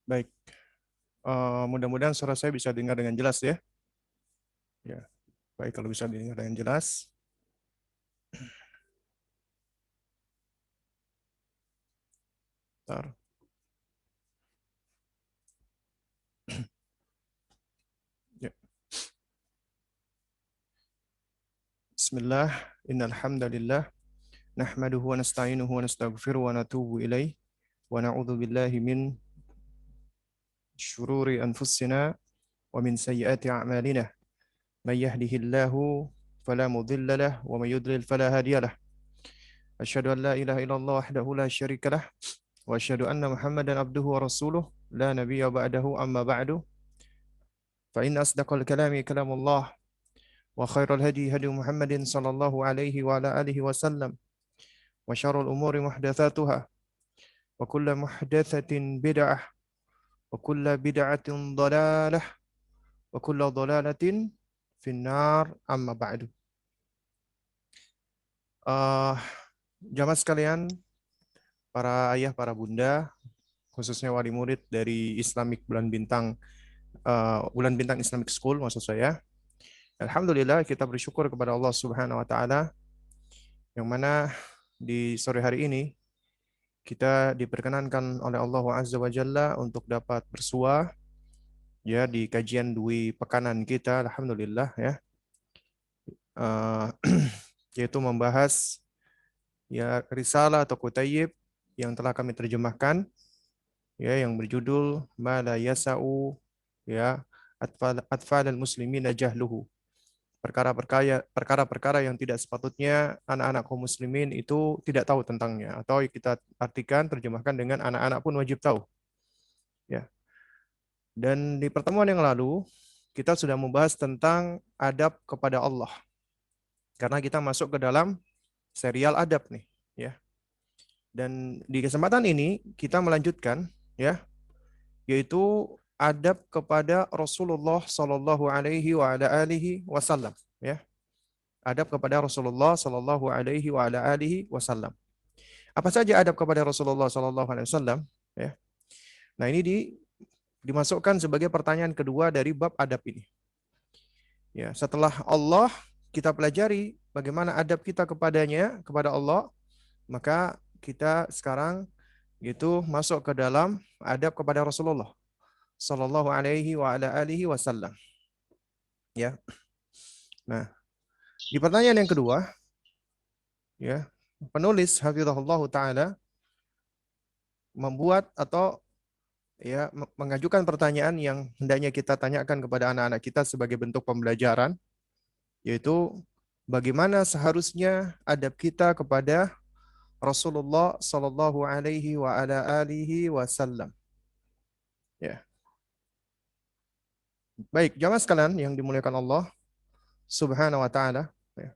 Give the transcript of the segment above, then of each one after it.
Baik, mudah-mudahan suara saya bisa dengar dengan jelas ya. Ya, baik kalau bisa didengar dengan jelas. Bentar. Ya. Bismillah, innal hamdalillah, nahmaduhu wa nasta'inuhu wa nastaghfiruhu wa natubu ilaih wa na'udzu billahi min syururi anfusina wa min sayyiati a'malina. May yahdihillahu fala mudilla lahu wa may yudlil fala hadiya lahu. Asyhadu an la ilaha illallah wahdahu la syarika lah wa asyhadu anna Muhammadan abduhu wa rasuluh la nabiyya ba'dahu amma ba'du. Fa inna asdaqal kalami kalamullah wa khairal hadi hadi Muhammadin sallallahu alaihi wa ala alihi wasallam wa syarrul umuri muhdatsatuha wa kullu muhdatsatin bid'ah wa kullu bid'atin dhalalah wa kullu dhalalatin finnar amma ba'du. Uh, Jamaah sekalian, para ayah, para bunda, khususnya wali murid dari Islamic Bulan Bintang Islamic School maksud saya. Alhamdulillah kita bersyukur kepada Allah Subhanahu wa taala yang mana di sore hari ini kita diperkenankan oleh Allah Azza wa Jalla untuk dapat bersua ya di kajian Dwi Pekanan kita, alhamdulillah ya. Uh, Yaitu membahas ya risalah atau kutayyib yang telah kami terjemahkan ya yang berjudul Ma la yasa'u ya atfal al-muslimin jahluhu. Perkara-perkara yang tidak sepatutnya anak-anak kaum muslimin itu tidak tahu tentangnya, atau kita artikan terjemahkan dengan anak-anak pun wajib tahu ya. Dan di pertemuan yang lalu kita sudah membahas tentang adab kepada Allah, karena kita masuk ke dalam serial adab nih ya. Dan di kesempatan ini kita melanjutkan ya, yaitu adab kepada Rasulullah Shallallahu Alaihi Wasallam ya. Adab kepada Rasulullah Shallallahu Alaihi Wasallam. Apa saja adab kepada Rasulullah Shallallahu Alaihi Wasallam? Ya. Nah ini dimasukkan sebagai pertanyaan kedua dari bab adab ini. Ya, setelah Allah kita pelajari bagaimana adab kita kepadanya, kepada Allah, maka kita sekarang itu masuk ke dalam adab kepada Rasulullah Shallallahu Alaihi Wasallam. Ya. Nah, di pertanyaan yang kedua, ya, penulis hafizahullah taala membuat atau ya mengajukan pertanyaan yang hendaknya kita tanyakan kepada anak-anak kita sebagai bentuk pembelajaran, yaitu bagaimana seharusnya adab kita kepada Rasulullah Sallallahu Alaihi Wasallam. Ya. Baik, jamaah sekalian yang dimuliakan Allah Subhanahu Wa Taala. Ya.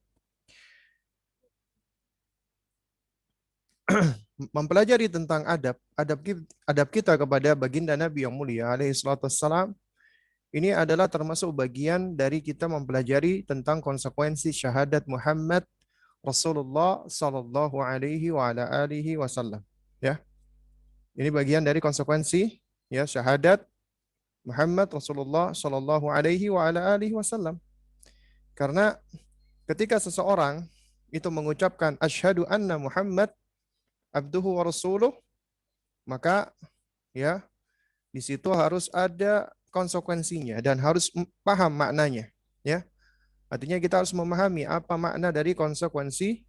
Mempelajari tentang adab kita kepada baginda Nabi yang mulia alaihi salatu wassalam, ini adalah termasuk bagian dari kita mempelajari tentang konsekuensi syahadat Muhammad Rasulullah sallallahu alaihi wasallam ya. Ini bagian dari konsekuensi ya syahadat Muhammad Rasulullah sallallahu alaihi wasallam. Karena ketika seseorang itu mengucapkan asyhadu anna Muhammad abduhu wa rasuluh, maka ya di situ harus ada konsekuensinya dan harus paham maknanya ya. Artinya kita harus memahami apa makna dari konsekuensi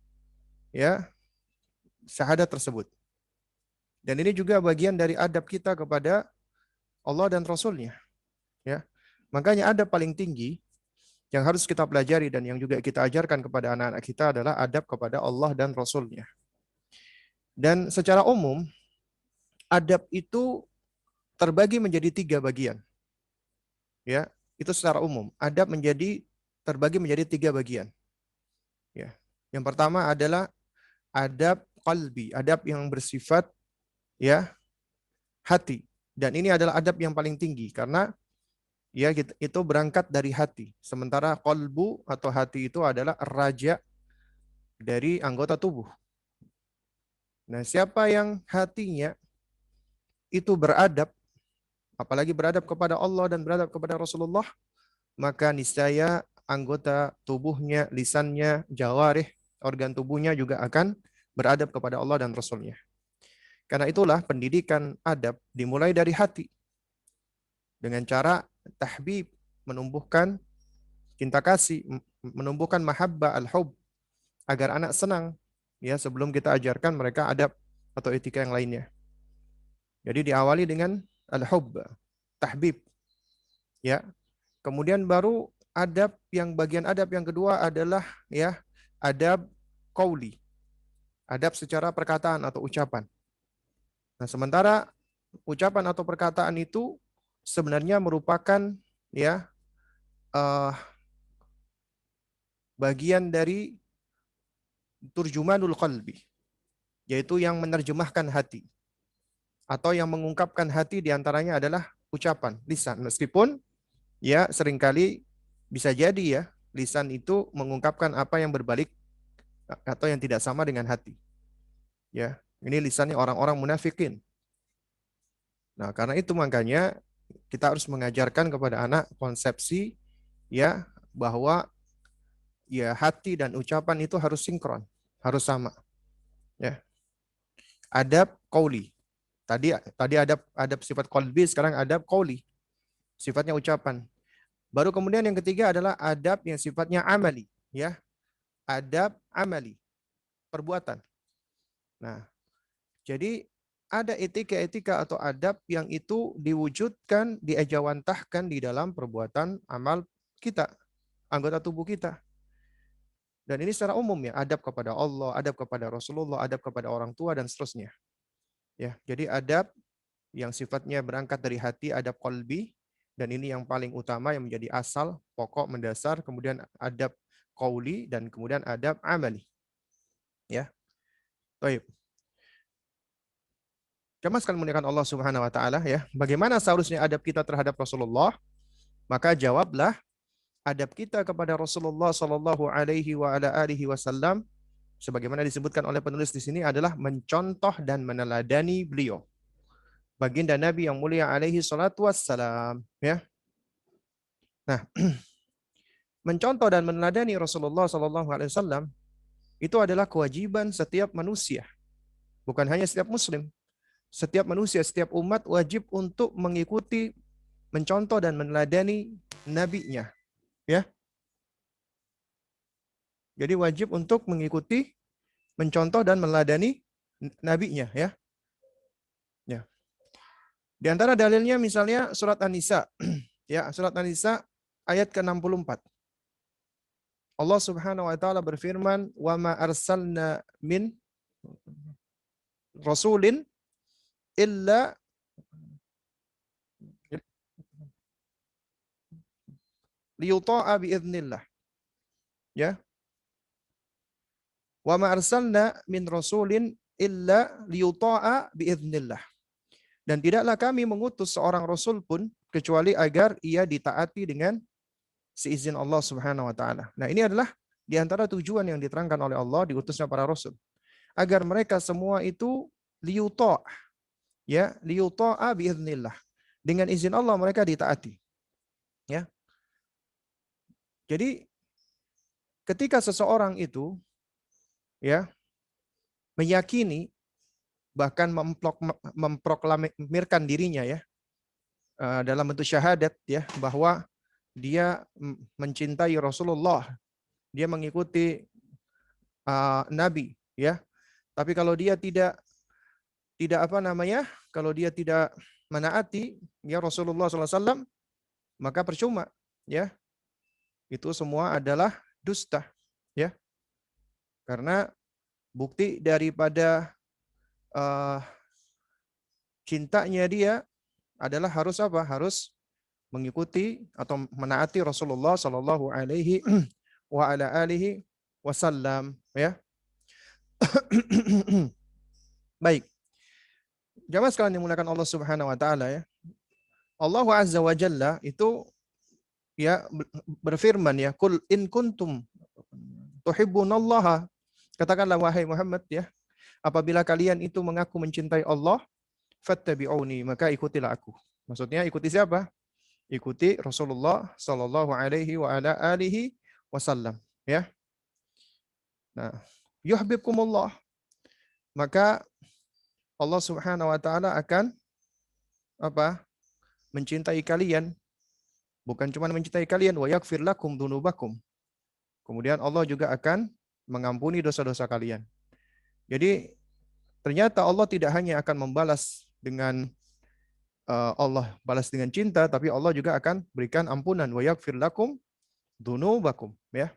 ya syahadat tersebut. Dan ini juga bagian dari adab kita kepada Allah dan Rasul-Nya ya. Makanya adab paling tinggi yang harus kita pelajari dan yang juga kita ajarkan kepada anak-anak kita adalah adab kepada Allah dan Rasul-Nya. Dan secara umum, adab itu terbagi menjadi 3 bagian. Ya, itu secara umum. Adab terbagi menjadi 3 bagian. Ya. Yang pertama adalah adab qalbi, adab yang bersifat ya hati. Dan ini adalah adab yang paling tinggi karena ya itu berangkat dari hati. Sementara qalbu atau hati itu adalah raja dari anggota tubuh. Nah, siapa yang hatinya itu beradab, apalagi beradab kepada Allah dan beradab kepada Rasulullah, maka niscaya anggota tubuhnya, lisannya, jawarih, organ tubuhnya juga akan beradab kepada Allah dan Rasulnya. Karena itulah pendidikan adab dimulai dari hati dengan cara tahbib, menumbuhkan cinta kasih, menumbuhkan mahabbah al-hub agar anak senang ya sebelum kita ajarkan mereka adab atau etika yang lainnya. Jadi diawali dengan al-hub, tahbib ya. Kemudian baru adab yang bagian adab yang kedua adalah ya adab qauli, adab secara perkataan atau ucapan. Nah, sementara ucapan atau perkataan itu sebenarnya merupakan ya bagian dari turjumanul qalbi, yaitu yang menerjemahkan hati atau yang mengungkapkan hati diantaranya adalah ucapan lisan. Meskipun ya seringkali bisa jadi ya lisan itu mengungkapkan apa yang berbalik atau yang tidak sama dengan hati. Ya, ini lisannya orang-orang munafikin. Nah, karena itu makanya kita harus mengajarkan kepada anak konsepsi ya bahwa ya hati dan ucapan itu harus sinkron, harus sama. Ya. Adab qauli. Tadi adab sifat qalbi, sekarang adab qauli. Sifatnya ucapan. Baru kemudian yang ketiga adalah adab yang sifatnya amali, ya. Adab amali, perbuatan. Nah, jadi ada etika-etika atau adab yang itu diwujudkan, diejawantahkan di dalam perbuatan amal kita, anggota tubuh kita. Dan ini secara umum ya, adab kepada Allah, adab kepada Rasulullah, adab kepada orang tua dan seterusnya. Ya, jadi adab yang sifatnya berangkat dari hati, adab qalbi, dan ini yang paling utama yang menjadi asal, pokok, mendasar, kemudian adab qauli dan kemudian adab amali. Ya. Baik. Jamaah sekalian muliakan Allah Subhanahu wa taala ya. Bagaimana seharusnya adab kita terhadap Rasulullah? Maka jawablah adab kita kepada Rasulullah sallallahu alaihi wa ala alihi wasallam sebagaimana disebutkan oleh penulis di sini adalah mencontoh dan meneladani beliau. Baginda Nabi yang mulia alaihi salatu wassalam ya. Nah, mencontoh dan meneladani Rasulullah sallallahu alaihi wasallam itu adalah kewajiban setiap manusia. Bukan hanya setiap muslim. Setiap manusia, setiap umat wajib untuk mengikuti, mencontoh dan meneladani nabinya. Ya. Jadi wajib untuk mengikuti, mencontoh dan meneladani nabinya ya. Ya. Di antara dalilnya misalnya surat An-Nisa. Ya, surat An-Nisa ayat ke-64. Allah Subhanahu wa taala berfirman, "Wa ma arsalna min rasulin illa liyuta'a biiznillah." Ya. Wa ma arsalna min rasulin illa liyuta'a biiznillah. Dan tidaklah kami mengutus seorang rasul pun kecuali agar ia ditaati dengan seizin Allah Subhanahu wa taala. Nah, ini adalah di antara tujuan yang diterangkan oleh Allah diutusnya para rasul. Agar mereka semua itu liyuta' ya, liyuta'a biiznillah. Dengan izin Allah mereka ditaati. Ya. Jadi ketika seseorang itu ya meyakini bahkan memproklamirkan dirinya ya dalam bentuk syahadat ya bahwa dia mencintai Rasulullah, dia mengikuti Nabi ya. Tapi kalau dia tidak apa namanya, kalau dia tidak menaati ya Rasulullah SAW, maka percuma ya. Itu semua adalah dusta ya. Karena bukti daripada cintanya dia adalah harus apa? Harus mengikuti atau menaati Rasulullah Shallallahu Alaihi wa ala alihi wasallam ya. Baik. Jamaah sekalian dimuliakan Allah Subhanahu wa taala ya. Allah Azza wa Jalla itu ya berfirman ya, "Qul in kuntum tuhibbunallaha." Katakanlah wahai Muhammad ya, apabila kalian itu mengaku mencintai Allah, fattabi'uni, maka ikutilah aku. Maksudnya ikuti siapa? Ikuti Rasulullah Sallallahu Alaihi wa ala alihi Wasallam. Ya. Nah, yuhibbukumullah. Maka Allah Subhanahu Wa Taala akan apa? Mencintai kalian. Bukan cuma mencintai kalian, wa yaghfir lakum dunubakum. Kemudian Allah juga akan mengampuni dosa-dosa kalian. Jadi ternyata Allah tidak hanya akan membalas dengan Allah balas dengan cinta, tapi Allah juga akan berikan ampunan. Wa yaghfir lakum dunubakum. Ya.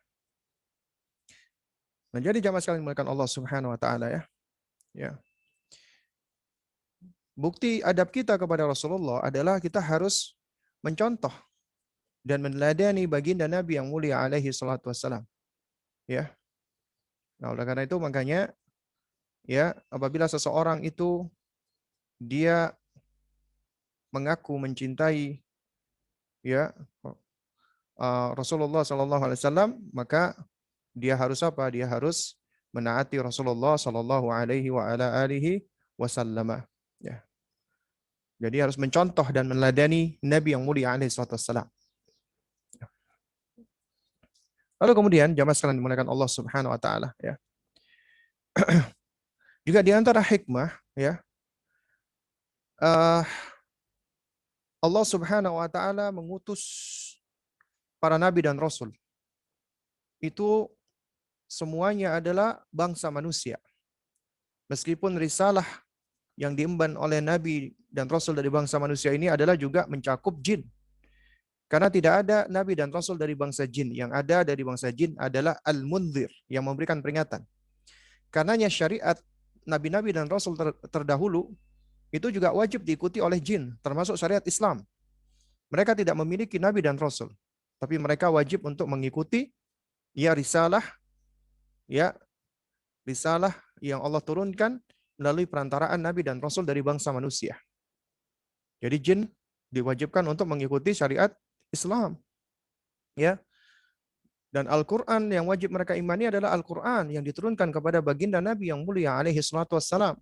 Nah, jadi jamaah sekalian dimuliakan Allah Subhanahu Wa Taala ya. Ya. Bukti adab kita kepada Rasulullah adalah kita harus mencontoh dan meneladani baginda Nabi yang mulia alaihi salatu wassalam. Ya. Nah, oleh karena itu makanya ya, apabila seseorang itu dia mengaku mencintai ya Rasulullah sallallahu alaihi wasallam, maka dia harus apa? Dia harus menaati Rasulullah sallallahu alaihi wa ala alihi wasallam. Ya. Jadi harus mencontoh dan meneladani Nabi yang mulia alaihi salatu wassalam. Lalu kemudian jamaah sekalian dimuliakan Allah Subhanahu wa taala ya. Juga di antara hikmah ya, Allah Subhanahu wa taala mengutus para nabi dan rasul. Itu semuanya adalah bangsa manusia. Meskipun risalah yang diemban oleh nabi dan rasul dari bangsa manusia ini adalah juga mencakup jin. Karena tidak ada nabi dan rasul dari bangsa jin. Yang ada dari bangsa jin adalah al-mundhir, yang memberikan peringatan. Karenanya syariat nabi-nabi dan rasul terdahulu itu juga wajib diikuti oleh jin, termasuk syariat Islam. Mereka tidak memiliki nabi dan rasul, tapi mereka wajib untuk mengikuti ya risalah yang Allah turunkan melalui perantaraan nabi dan rasul dari bangsa manusia. Jadi jin diwajibkan untuk mengikuti syariat Islam. Ya. Dan Al-Qur'an yang wajib mereka imani adalah Al-Qur'an yang diturunkan kepada baginda Nabi yang mulia alaihi salatu wassalam.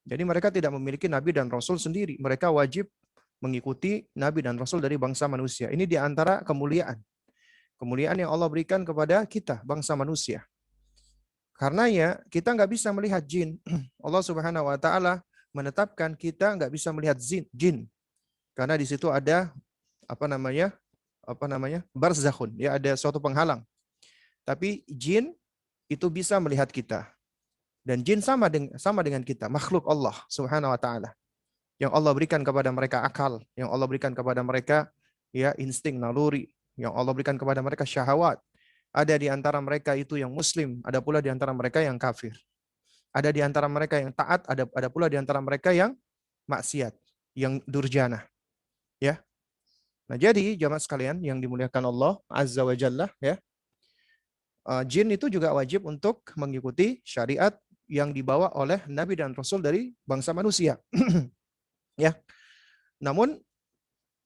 Jadi mereka tidak memiliki nabi dan rasul sendiri. Mereka wajib mengikuti nabi dan rasul dari bangsa manusia. Ini di antara kemuliaan. Kemuliaan yang Allah berikan kepada kita, bangsa manusia. Karenanya kita nggak bisa melihat jin. Allah Subhanahu wa taala menetapkan kita nggak bisa melihat jin. Karena di situ ada apa namanya? Barzakhun, ya, ada suatu penghalang. Tapi jin itu bisa melihat kita. Dan jin sama dengan kita, makhluk Allah Subhanahu wa taala. Yang Allah berikan kepada mereka akal, yang Allah berikan kepada mereka ya insting naluri, yang Allah berikan kepada mereka syahwat. Ada di antara mereka itu yang muslim, ada pula di antara mereka yang kafir. Ada di antara mereka yang taat, ada pula di antara mereka yang maksiat, yang durjana. Ya. Nah, jadi jamaah sekalian yang dimuliakan Allah Azza wa Jalla ya. Jin itu juga wajib untuk mengikuti syariat yang dibawa oleh nabi dan rasul dari bangsa manusia. Ya. Namun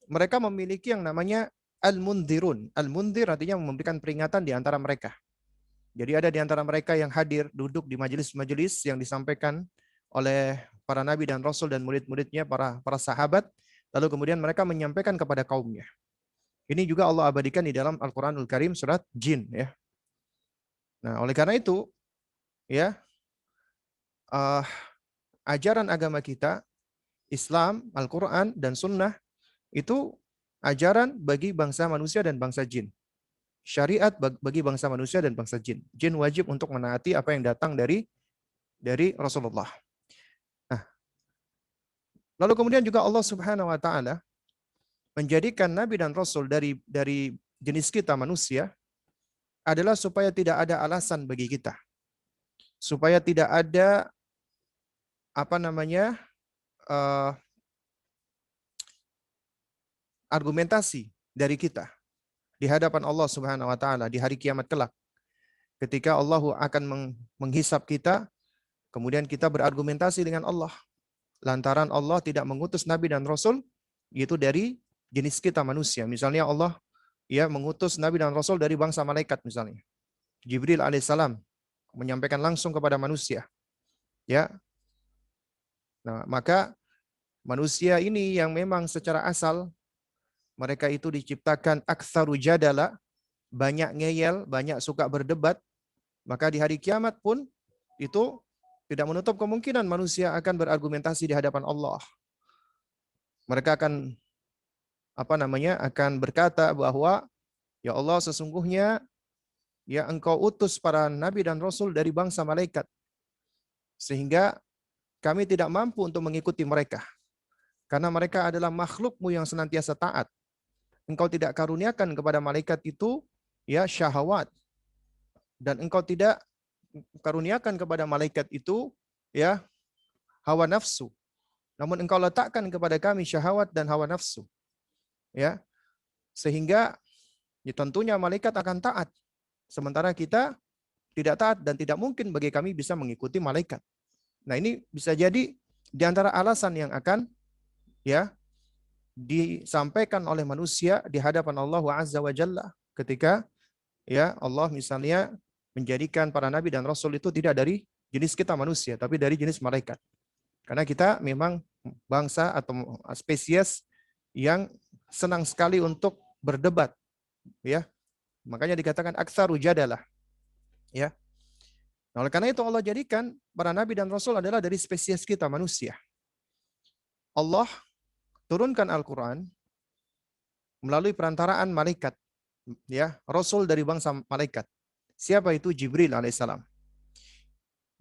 mereka memiliki yang namanya al-mundhirun. Al-mundhir artinya memberikan peringatan di antara mereka. Jadi ada di antara mereka yang hadir duduk di majelis-majelis yang disampaikan oleh para nabi dan rasul dan murid-muridnya, para sahabat, lalu kemudian mereka menyampaikan kepada kaumnya. Ini juga Allah abadikan di dalam Al-Qur'anul Karim surat Jin ya. Nah, oleh karena itu ya, ajaran agama kita Islam, Al-Qur'an dan Sunnah itu ajaran bagi bangsa manusia dan bangsa jin. Syariat bagi bangsa manusia dan bangsa jin. Jin wajib untuk menaati apa yang datang dari Rasulullah. Nah, lalu kemudian juga Allah Subhanahu wa taala menjadikan nabi dan rasul dari jenis kita manusia adalah supaya tidak ada alasan bagi kita. Supaya tidak ada argumentasi dari kita di hadapan Allah Subhanahu wa taala di hari kiamat kelak. Ketika Allah akan menghisap kita, kemudian kita berargumentasi dengan Allah. Lantaran Allah tidak mengutus nabi dan rasul yaitu dari jenis kita manusia. Misalnya Allah ya mengutus nabi dan rasul dari bangsa malaikat misalnya. Jibril alaihissalam menyampaikan langsung kepada manusia. Ya. Nah, maka Manusia ini yang memang secara asal mereka itu diciptakan aktsaru jadala, banyak ngeyel, banyak suka berdebat, maka di hari kiamat pun itu tidak menutup kemungkinan manusia akan berargumentasi di hadapan Allah. Mereka akan akan berkata bahwa ya Allah, sesungguhnya ya Engkau utus para nabi dan rasul dari bangsa malaikat, sehingga kami tidak mampu untuk mengikuti mereka karena mereka adalah makhluk-Mu yang senantiasa taat. Engkau tidak karuniakan kepada malaikat itu ya syahwat, dan Engkau tidak karuniakan kepada malaikat itu ya hawa nafsu. Namun Engkau letakkan kepada kami syahwat dan hawa nafsu. Ya, sehingga ya tentunya malaikat akan taat. Sementara kita tidak taat dan tidak mungkin bagi kami bisa mengikuti malaikat. Nah, ini bisa jadi di antara alasan yang akan ya disampaikan oleh manusia di hadapan Allah Azza wa Jalla ketika ya Allah misalnya menjadikan para nabi dan rasul itu tidak dari jenis kita manusia, tapi dari jenis malaikat. Karena kita memang bangsa atau spesies yang senang sekali untuk berdebat, ya. Makanya dikatakan aktsaru jadalah, ya. Nah, oleh karena itu Allah jadikan para nabi dan rasul adalah dari spesies kita manusia. Allah turunkan Al-Qur'an melalui perantaraan malaikat, ya, rasul dari bangsa malaikat. Siapa itu? Jibril alaihissalam.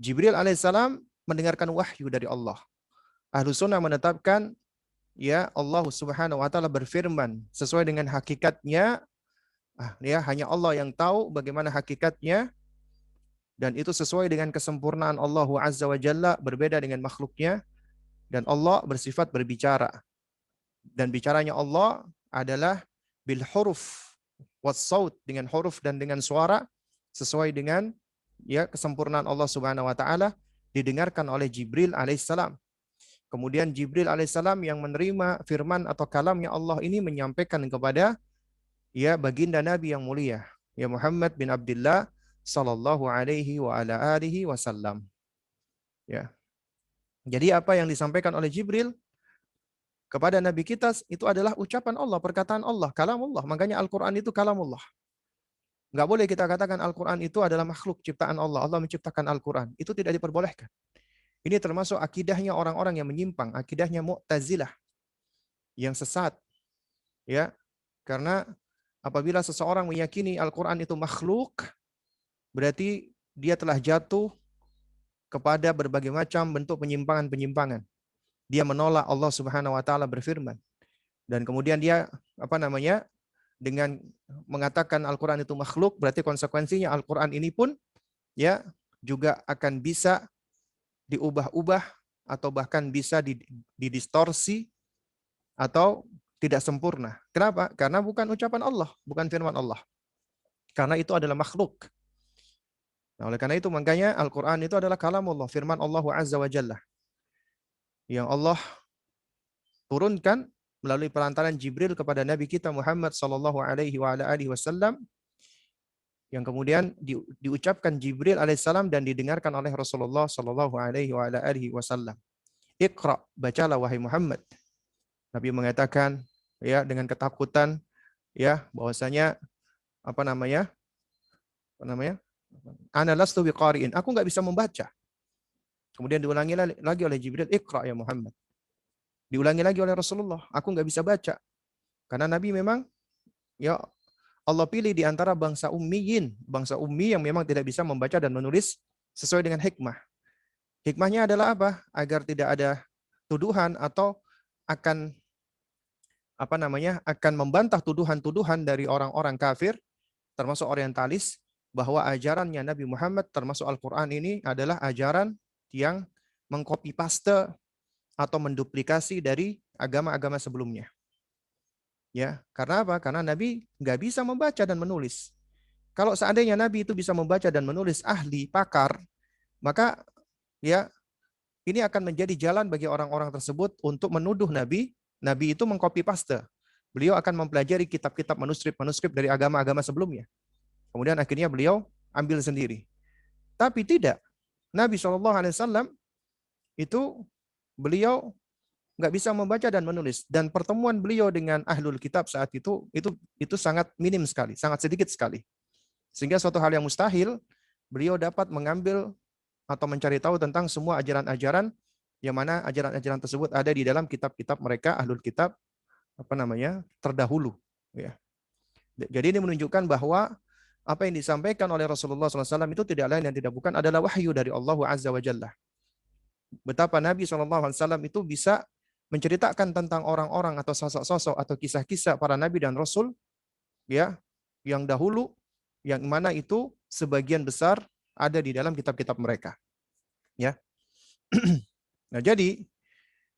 Jibril alaihissalam mendengarkan wahyu dari Allah. Ahlus Sunnah menetapkan ya Allah Subhanahu wa taala berfirman sesuai dengan hakikatnya. Ya, hanya Allah yang tahu bagaimana hakikatnya, dan itu sesuai dengan kesempurnaan Allah Azza wa Jalla, berbeda dengan makhluknya, dan Allah bersifat berbicara. Dan bicaranya Allah adalah bil huruf was saut, dengan huruf dan dengan suara sesuai dengan ya kesempurnaan Allah Subhanahu wa taala, didengarkan oleh Jibril alaihissalam. Kemudian Jibril alaihissalam yang menerima firman atau kalamnya Allah ini menyampaikan kepada ya baginda Nabi yang mulia, ya Muhammad bin Abdullah sallallahu alaihi wa ala alihi wasallam. Ya. Jadi apa yang disampaikan oleh Jibril kepada Nabi kita itu adalah ucapan Allah, perkataan Allah, kalamullah. Makanya Al-Quran itu kalamullah. Nggak boleh kita katakan Al-Quran itu adalah makhluk ciptaan Allah. Allah menciptakan Al-Quran. Itu tidak diperbolehkan. Ini termasuk akidahnya orang-orang yang menyimpang, akidahnya Mu'tazilah yang sesat. Ya, karena apabila seseorang meyakini Al-Quran itu makhluk, berarti dia telah jatuh kepada berbagai macam bentuk penyimpangan-penyimpangan. Dia menolak Allah Subhanahu wa taala berfirman. Dan kemudian dia dengan mengatakan Al-Quran itu makhluk, berarti konsekuensinya Al-Quran ini pun ya juga akan bisa diubah-ubah atau bahkan bisa didistorsi atau tidak sempurna. Kenapa? Karena bukan ucapan Allah, bukan firman Allah. Karena itu adalah makhluk. Nah, oleh karena itu makanya Al-Quran itu adalah kalamullah, firman Allah Azza wa Jalla, yang Allah turunkan melalui perantaran Jibril kepada Nabi kita Muhammad sallallahu alaihi wasallam, yang kemudian diucapkan Jibril alaihissalam dan didengarkan oleh Rasulullah sallallahu alaihi wasallam. Iqra, bacalah wahai Muhammad. Nabi mengatakan ya dengan ketakutan ya bahwasanya ana lastu biqari'in, aku enggak bisa membaca. Kemudian diulangi lagi oleh Jibril, Iqra ya Muhammad. Diulangi lagi oleh Rasulullah, aku enggak bisa baca. Karena Nabi memang ya Allah pilih di antara bangsa ummiyin, bangsa ummi yang memang tidak bisa membaca dan menulis sesuai dengan hikmah. Hikmahnya adalah apa? Agar tidak ada tuduhan atau akan akan membantah tuduhan-tuduhan dari orang-orang kafir, termasuk orientalis, bahwa ajarannya Nabi Muhammad termasuk Al-Quran ini adalah ajaran yang mengcopy paste atau menduplikasi dari agama-agama sebelumnya. Ya, karena apa? Karena Nabi nggak bisa membaca dan menulis. Kalau seandainya Nabi itu bisa membaca dan menulis, ahli, pakar, maka ya ini akan menjadi jalan bagi orang-orang tersebut untuk menuduh Nabi itu mengcopy paste. Beliau akan mempelajari kitab-kitab manuskrip dari agama-agama sebelumnya. Kemudian akhirnya beliau ambil sendiri. Tapi tidak. Nabi SAW itu beliau nggak bisa membaca dan menulis. Dan pertemuan beliau dengan ahlul kitab saat itu sangat minim sekali, sangat sedikit sekali. Sehingga suatu hal yang mustahil, beliau dapat mengambil atau mencari tahu tentang semua ajaran-ajaran yang mana ajaran-ajaran tersebut ada di dalam kitab-kitab mereka ahlul kitab terdahulu. Ya. Jadi ini menunjukkan bahwa apa yang disampaikan oleh Rasulullah SAW itu tidak lain dan tidak bukan adalah wahyu dari Allah Azza wa Jalla. Betapa Nabi SAW itu bisa menceritakan tentang orang-orang atau sosok-sosok atau kisah-kisah para nabi dan rasul ya yang dahulu, yang mana itu sebagian besar ada di dalam kitab-kitab mereka. Ya. Nah, jadi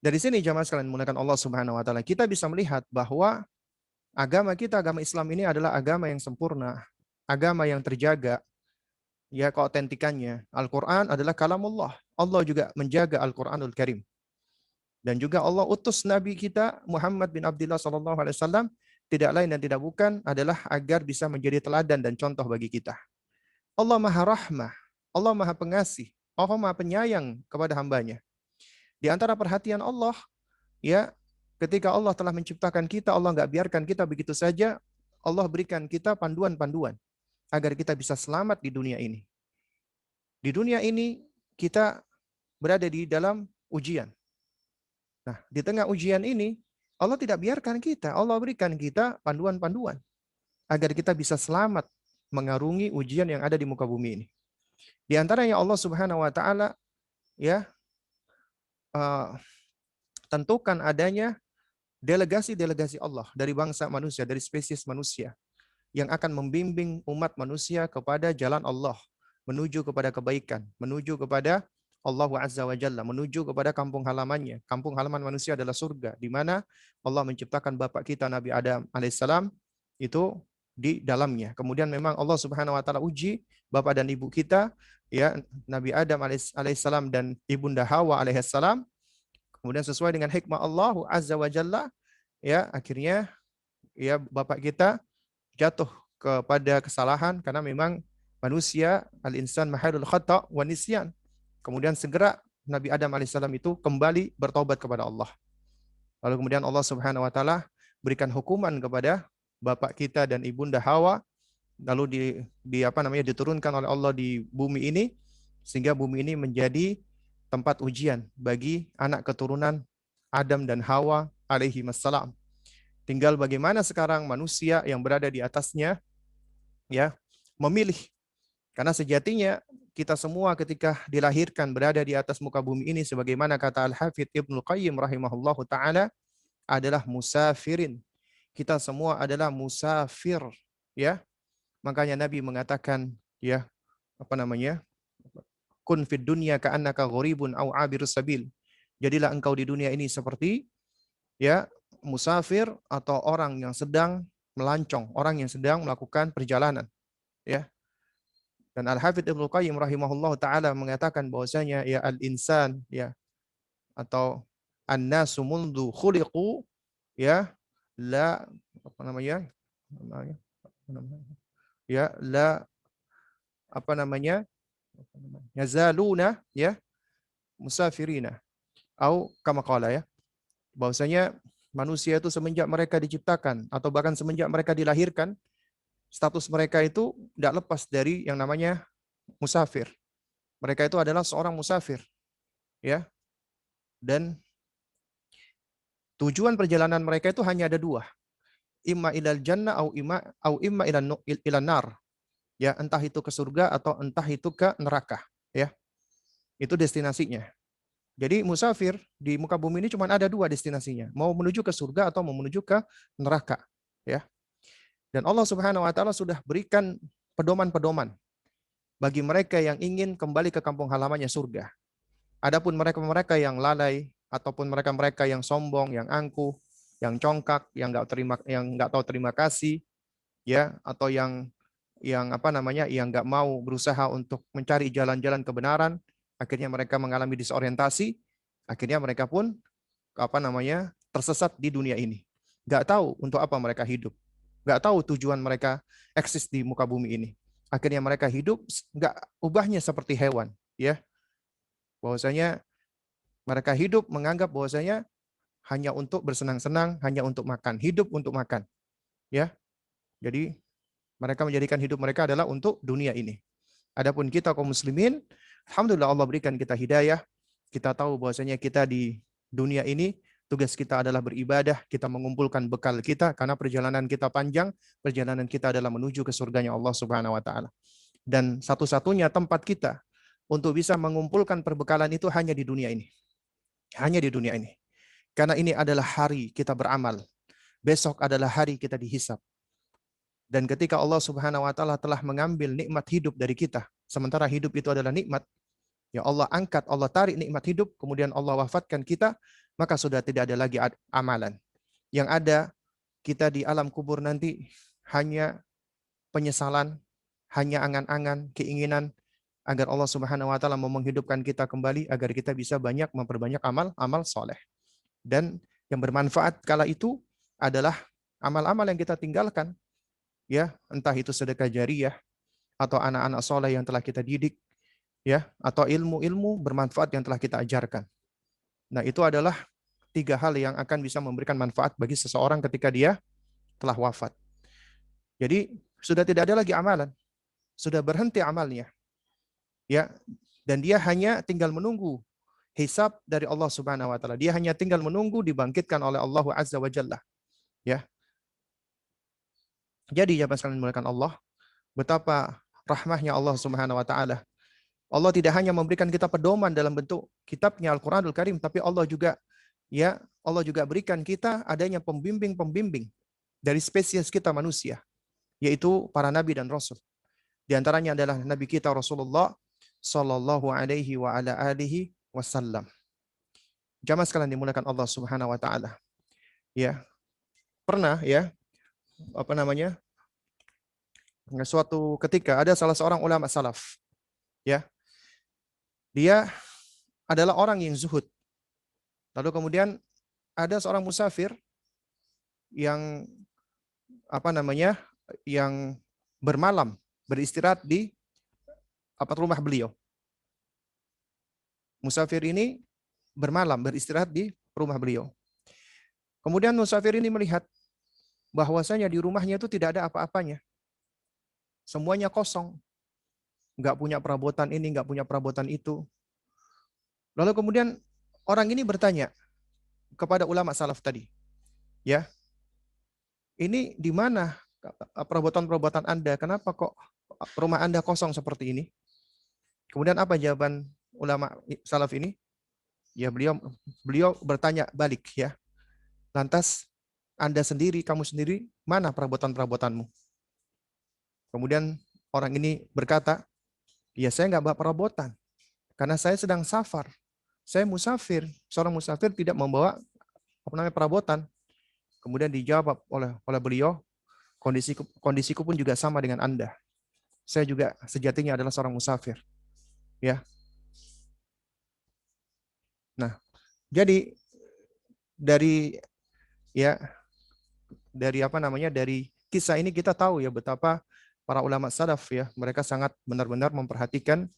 dari sini jamaah sekalian menggunakan Allah Subhanahu wa taala, kita bisa melihat bahwa agama kita, agama Islam ini adalah agama yang sempurna, agama yang terjaga ya keautentikannya. Al-Qur'an adalah kalamullah. Allah juga menjaga Al-Qur'anul Karim. Dan juga Allah utus Nabi kita Muhammad bin Abdullah SAW tidak lain dan tidak bukan adalah agar bisa menjadi teladan dan contoh bagi kita. Allah Maha Rahmah, Allah Maha Pengasih, Allah Maha Penyayang kepada hambanya. Di antara perhatian Allah, ya, ketika Allah telah menciptakan kita, Allah nggak biarkan kita begitu saja. Allah berikan kita panduan-panduan agar kita bisa selamat di dunia ini. Di dunia ini kita berada di dalam ujian. Nah, di tengah ujian ini, Allah tidak biarkan kita. Allah berikan kita panduan-panduan agar kita bisa selamat mengarungi ujian yang ada di muka bumi ini. Di antaranya Allah Subhanahu wa taala ya tentukan adanya delegasi-delegasi Allah dari bangsa manusia, dari spesies manusia yang akan membimbing umat manusia kepada jalan Allah, menuju kepada kebaikan, menuju kepada Allah Azza wa Jalla, menuju kepada kampung halamannya. Kampung halaman manusia adalah surga, di mana Allah menciptakan bapak kita Nabi Adam alaihissalam itu di dalamnya. Kemudian memang Allah Subhanahu wa taala uji bapak dan ibu kita ya Nabi Adam alaihissalam dan ibunda Hawa alaihissalam. Kemudian sesuai dengan hikmah Allah Azza wa Jalla ya akhirnya ya bapak kita jatuh kepada kesalahan karena memang manusia al-insan mahalul khata' wa nisyan. Kemudian segera Nabi Adam alaihissalam itu kembali bertobat kepada Allah. Lalu kemudian Allah Subhanahu wa taala berikan hukuman kepada bapak kita dan ibunda Hawa, lalu diturunkan oleh Allah di bumi ini sehingga bumi ini menjadi tempat ujian bagi anak keturunan Adam dan Hawa alaihi wassalam. Tinggal bagaimana sekarang manusia yang berada di atasnya ya memilih. Karena sejatinya kita semua ketika dilahirkan berada di atas muka bumi ini sebagaimana kata Al-Hafidz Ibnu Qayyim rahimahullahu taala adalah musafirin. Kita semua adalah musafir ya. Makanya Nabi mengatakan ya kun fid dunya ka'annaka gharibun aw 'abirus sabil. Jadilah engkau di dunia ini seperti ya musafir atau orang yang sedang melancong, orang yang sedang melakukan perjalanan ya. Dan Al-Hafidz Ibnu Qayyim rahimahullah taala mengatakan bahwasanya ya al-insan ya atau an-nasu mundu khuliqu ya la ya la yazaluna ya musafirina atau kama qala ya bahwasanya manusia itu semenjak mereka diciptakan atau bahkan semenjak mereka dilahirkan status mereka itu tidak lepas dari yang namanya musafir. Mereka itu adalah seorang musafir. Ya. Dan tujuan perjalanan mereka itu hanya ada dua. Imma ilal jannah au imma ilan nar. Ya, entah itu ke surga atau entah itu ke neraka, ya. Itu destinasinya. Jadi musafir di muka bumi ini cuma ada dua destinasinya, mau menuju ke surga atau mau menuju ke neraka, ya. Dan Allah Subhanahu wa taala sudah berikan pedoman-pedoman bagi mereka yang ingin kembali ke kampung halamannya surga. Adapun mereka-mereka yang lalai ataupun mereka-mereka yang sombong, yang angkuh, yang congkak, yang nggak tahu terima kasih, ya, atau yang nggak mau berusaha untuk mencari jalan-jalan kebenaran, akhirnya mereka mengalami disorientasi, akhirnya mereka pun tersesat di dunia ini. Nggak tahu untuk apa mereka hidup. Nggak tahu tujuan mereka eksis di muka bumi ini. Akhirnya mereka hidup nggak ubahnya seperti hewan, ya. Bahwasanya mereka hidup menganggap bahwasanya hanya untuk bersenang-senang, hanya untuk makan, hidup untuk makan. Ya, jadi mereka menjadikan hidup mereka adalah untuk dunia ini. Adapun kita kaum muslimin, alhamdulillah Allah berikan kita hidayah. Kita tahu bahwasanya kita di dunia ini tugas kita adalah beribadah, kita mengumpulkan bekal kita karena perjalanan kita panjang, perjalanan kita adalah menuju ke surganya Allah Subhanahu wa taala. Dan satu-satunya tempat kita untuk bisa mengumpulkan perbekalan itu hanya di dunia ini. Hanya di dunia ini. Karena ini adalah hari kita beramal. Besok adalah hari kita dihisab. Dan ketika Allah Subhanahu wa taala telah mengambil nikmat hidup dari kita, sementara hidup itu adalah nikmat, ya Allah angkat, Allah tarik nikmat hidup, kemudian Allah wafatkan kita, maka sudah tidak ada lagi amalan. Yang ada kita di alam kubur nanti hanya penyesalan, hanya angan-angan, keinginan agar Allah Subhanahu wa taala mau menghidupkan kita kembali agar kita bisa banyak memperbanyak amal soleh. Dan yang bermanfaat kala itu adalah amal-amal yang kita tinggalkan, ya, entah itu sedekah jariyah atau anak-anak soleh yang telah kita didik, ya, atau ilmu-ilmu bermanfaat yang telah kita ajarkan. Nah, itu adalah 3 hal yang akan bisa memberikan manfaat bagi seseorang ketika dia telah wafat. Jadi sudah tidak ada lagi amalan, sudah berhenti amalnya, ya, dan dia hanya tinggal menunggu hisab dari Allah Subhanahu wa taala. Dia hanya tinggal menunggu dibangkitkan oleh Allah Azza wa Jalla. Ya. Jadi jemaah sekalian dimuliakan Allah, betapa rahmahnya Allah Subhanahu wa taala. Allah tidak hanya memberikan kita pedoman dalam bentuk kitabnya Al-Qur'anul Karim, tapi Allah juga berikan kita adanya pembimbing-pembimbing dari spesies kita manusia, yaitu para nabi dan rasul. Di antaranya adalah nabi kita Rasulullah sallallahu alaihi wa ala alihi wasallam. Jamaah sekalian dimuliakan Allah Subhanahu wa taala. Ya. Pernah ya, suatu ketika ada salah seorang ulama salaf. Ya. Dia adalah orang yang zuhud. Lalu kemudian ada seorang musafir yang yang bermalam, beristirahat di rumah beliau. Musafir ini bermalam, beristirahat di rumah beliau. Kemudian musafir ini melihat bahwasanya di rumahnya itu tidak ada apa-apanya. Semuanya kosong. Nggak punya perabotan ini, nggak punya perabotan itu. Lalu kemudian orang ini bertanya kepada ulama salaf tadi, ya, ini di mana perabotan-perabotan Anda? Kenapa kok rumah Anda kosong seperti ini? Kemudian apa jawaban ulama salaf ini? Ya, beliau bertanya balik, ya. Lantas kamu sendiri, mana perabotan-perabotanmu? Kemudian orang ini berkata, ya saya nggak bawa perabotan, karena saya sedang safar. Saya musafir. Seorang musafir tidak membawa perabotan. Kemudian dijawab oleh beliau, kondisiku pun juga sama dengan Anda. Saya juga sejatinya adalah seorang musafir. Ya. Nah, jadi dari kisah ini kita tahu ya betapa para ulama salaf ya, mereka sangat benar-benar memperhatikan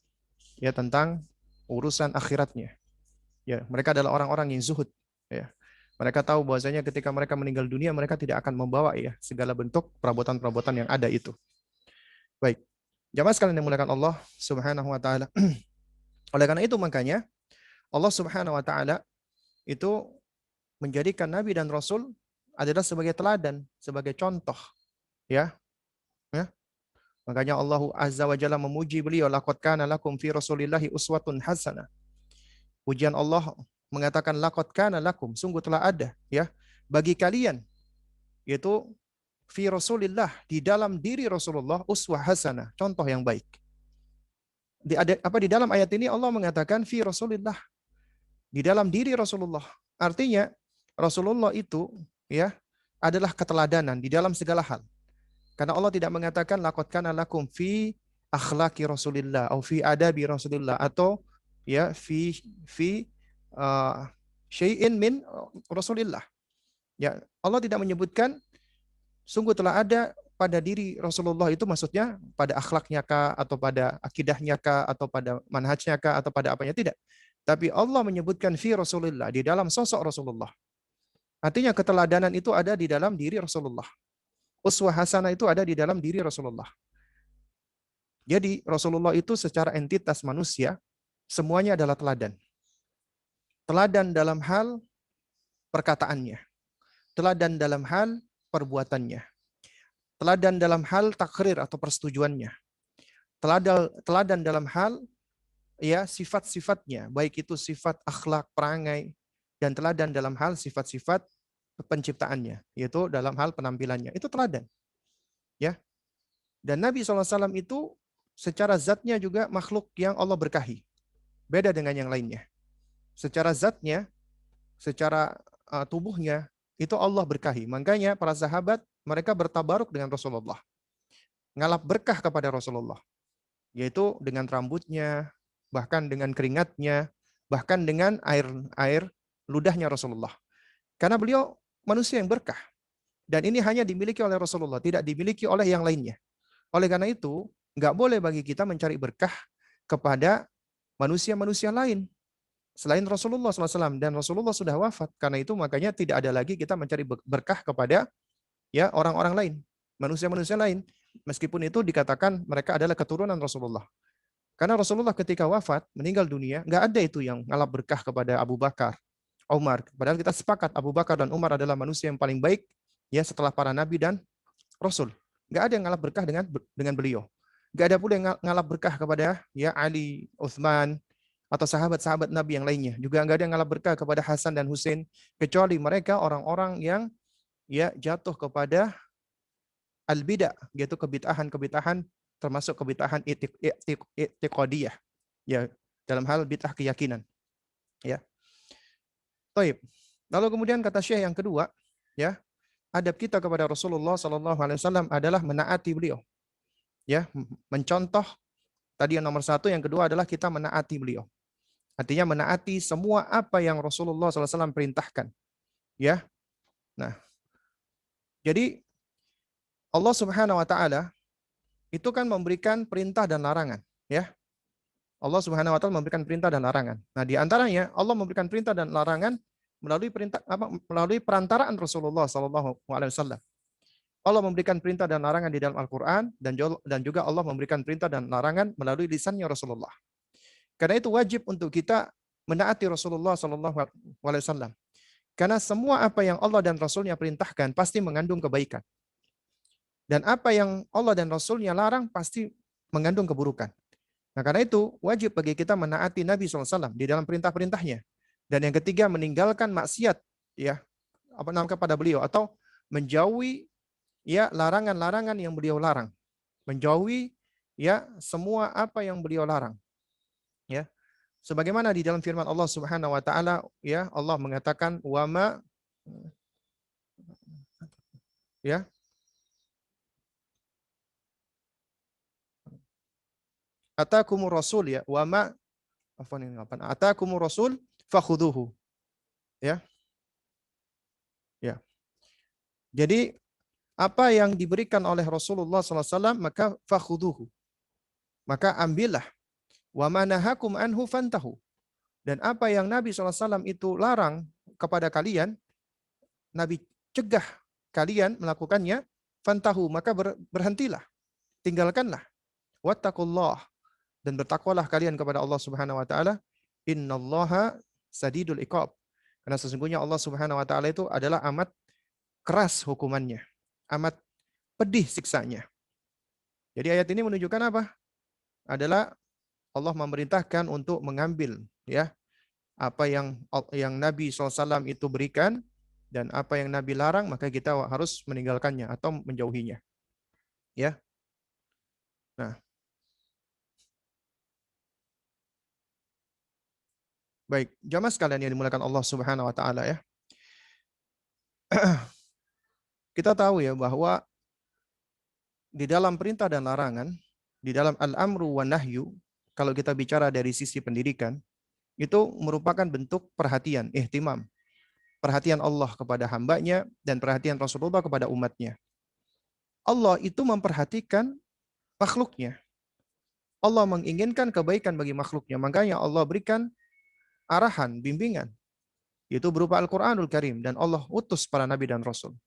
ya tentang urusan akhiratnya. Ya, mereka adalah orang-orang yang zuhud ya. Mereka tahu bahwasanya ketika mereka meninggal dunia mereka tidak akan membawa ya segala bentuk perabotan-perabotan yang ada itu. Baik. Jamaah sekalian yang dimuliakan Allah Subhanahu wa taala. Oleh karena itu makanya Allah Subhanahu wa taala itu menjadikan nabi dan rasul adalah sebagai teladan, sebagai contoh. Ya. Ya. Makanya Allah Azza wa Jalla memuji beliau, laqad kana lakum fi Rasulillahi uswatun hasanah. Pujian Allah mengatakan laqad kana lakum, sungguh telah ada ya bagi kalian, yaitu fi Rasulillah, di dalam diri Rasulullah, uswah hasanah, contoh yang baik. Di dalam ayat ini Allah mengatakan fi Rasulillah, di dalam diri Rasulullah. Artinya Rasulullah itu ya adalah keteladanan di dalam segala hal. Karena Allah tidak mengatakan laqad kana lakum fi akhlaqi Rasulillah atau fi adabi Rasulillah atau ya fi syai'in min Rasulillah. Ya, Allah tidak menyebutkan sungguh telah ada pada diri Rasulullah itu, maksudnya pada akhlaknya kah, atau pada akidahnya kah, atau pada manhajnya kah, atau pada apanya, tidak. Tapi Allah menyebutkan fi Rasulillah, di dalam sosok Rasulullah. Artinya keteladanan itu ada di dalam diri Rasulullah. Uswah hasanah itu ada di dalam diri Rasulullah. Jadi Rasulullah itu secara entitas manusia, semuanya adalah teladan. Teladan dalam hal perkataannya. Teladan dalam hal perbuatannya. Teladan dalam hal takrir atau persetujuannya. Teladan dalam hal ya sifat-sifatnya, baik itu sifat akhlak, perangai, dan teladan dalam hal sifat-sifat penciptaannya, yaitu dalam hal penampilannya. Itu teladan. Ya. Dan Nabi SAW itu secara zatnya juga makhluk yang Allah berkahi. Beda dengan yang lainnya. Secara zatnya, secara tubuhnya, itu Allah berkahi. Makanya para sahabat, mereka bertabaruk dengan Rasulullah. Ngalap berkah kepada Rasulullah. Yaitu dengan rambutnya, bahkan dengan keringatnya, bahkan dengan air ludahnya Rasulullah. Karena beliau manusia yang berkah. Dan ini hanya dimiliki oleh Rasulullah, tidak dimiliki oleh yang lainnya. Oleh karena itu, nggak boleh bagi kita mencari berkah kepada manusia-manusia lain selain Rasulullah SAW. Dan Rasulullah sudah wafat. Karena itu makanya tidak ada lagi kita mencari berkah kepada ya orang-orang lain, manusia-manusia lain. Meskipun itu dikatakan mereka adalah keturunan Rasulullah. Karena Rasulullah ketika wafat, meninggal dunia, nggak ada itu yang ngalap berkah kepada Abu Bakar, Umar. Padahal kita sepakat Abu Bakar dan Umar adalah manusia yang paling baik ya setelah para nabi dan rasul. Nggak ada yang ngalap berkah dengan beliau. Nggak ada pula yang ngalap berkah kepada ya Ali, Uthman, atau sahabat-sahabat Nabi yang lainnya. Juga nggak ada yang ngalap berkah kepada Hasan dan Husain, kecuali mereka orang-orang yang ya jatuh kepada al-bid'ah, yaitu kebid'ahan-kebid'ahan, termasuk kebid'ahan i'tiqadiyah, ya, dalam hal bid'ah keyakinan. Ya. Baik. Lalu kemudian kata Syekh yang kedua, ya, adab kita kepada Rasulullah SAW adalah menaati beliau. Ya, mencontoh tadi yang nomor satu, yang kedua adalah kita menaati beliau. Artinya menaati semua apa yang Rasulullah SAW perintahkan. Ya. Nah, jadi Allah Subhanahu wa taala itu kan memberikan perintah dan larangan, ya. Allah Subhanahu wa taala memberikan perintah dan larangan. Nah, di antaranya Allah memberikan perintah dan larangan melalui perantaraan Rasulullah sallallahu alaihi wasallam. Allah memberikan perintah dan larangan di dalam Al-Qur'an dan juga Allah memberikan perintah dan larangan melalui lisannya Rasulullah. Karena itu wajib untuk kita menaati Rasulullah sallallahu alaihi wasallam. Karena semua apa yang Allah dan Rasulnya perintahkan pasti mengandung kebaikan. Dan apa yang Allah dan Rasulnya larang pasti mengandung keburukan. Nah, karena itu wajib bagi kita menaati Nabi SAW di dalam perintah-perintahnya. Dan yang ketiga, meninggalkan maksiat ya kepada beliau, atau menjauhi ya larangan-larangan yang beliau larang. Menjauhi ya semua apa yang beliau larang. Ya. Sebagaimana di dalam firman Allah Subhanahu wa taala, ya, Allah mengatakan wama ya atakumur rasul, ya wama atakumur rasul fakhuduhu, ya. Ya. Jadi apa yang diberikan oleh Rasulullah SAW maka fakhuduhu, maka ambillah. Wa manahakum anhu fantahu, dan apa yang Nabi SAW itu larang kepada kalian, Nabi cegah kalian melakukannya, fantahu, maka berhentilah, tinggalkanlah. Wattaqullah, dan bertakwalah kalian kepada Allah Subhanahu wa taala. Innallaha sadidul iqab, karena sesungguhnya Allah Subhanahu wa taala itu adalah amat keras hukumannya, amat pedih siksanya. Jadi ayat ini menunjukkan apa? Adalah Allah memerintahkan untuk mengambil ya apa yang Nabi SAW itu berikan, dan apa yang Nabi larang maka kita harus meninggalkannya atau menjauhinya. Ya. Nah. Baik, jamaah sekalian yang dimuliakan Allah Subhanahu wa taala ya. Kita tahu ya bahwa di dalam perintah dan larangan, di dalam al-amru wa nahyu, kalau kita bicara dari sisi pendidikan, itu merupakan bentuk perhatian, ihtimam. Perhatian Allah kepada hambanya dan perhatian Rasulullah kepada umatnya. Allah itu memperhatikan makhluknya. Allah menginginkan kebaikan bagi makhluknya. Makanya Allah berikan arahan, bimbingan. Itu berupa Al-Quranul Karim, dan Allah utus para nabi dan rasul.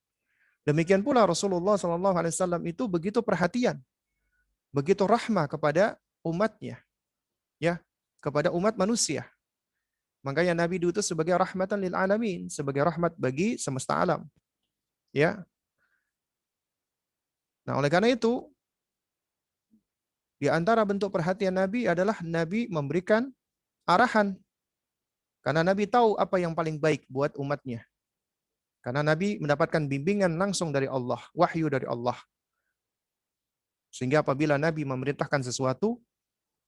Demikian pula Rasulullah SAW itu begitu perhatian, begitu rahmah kepada umatnya, ya, kepada umat manusia. Makanya Nabi diutus sebagai rahmatan lil alamin, sebagai rahmat bagi semesta alam. Ya. Nah, oleh karena itu, di antara bentuk perhatian Nabi adalah Nabi memberikan arahan. Karena Nabi tahu apa yang paling baik buat umatnya. Karena Nabi mendapatkan bimbingan langsung dari Allah, wahyu dari Allah. Sehingga apabila Nabi memerintahkan sesuatu,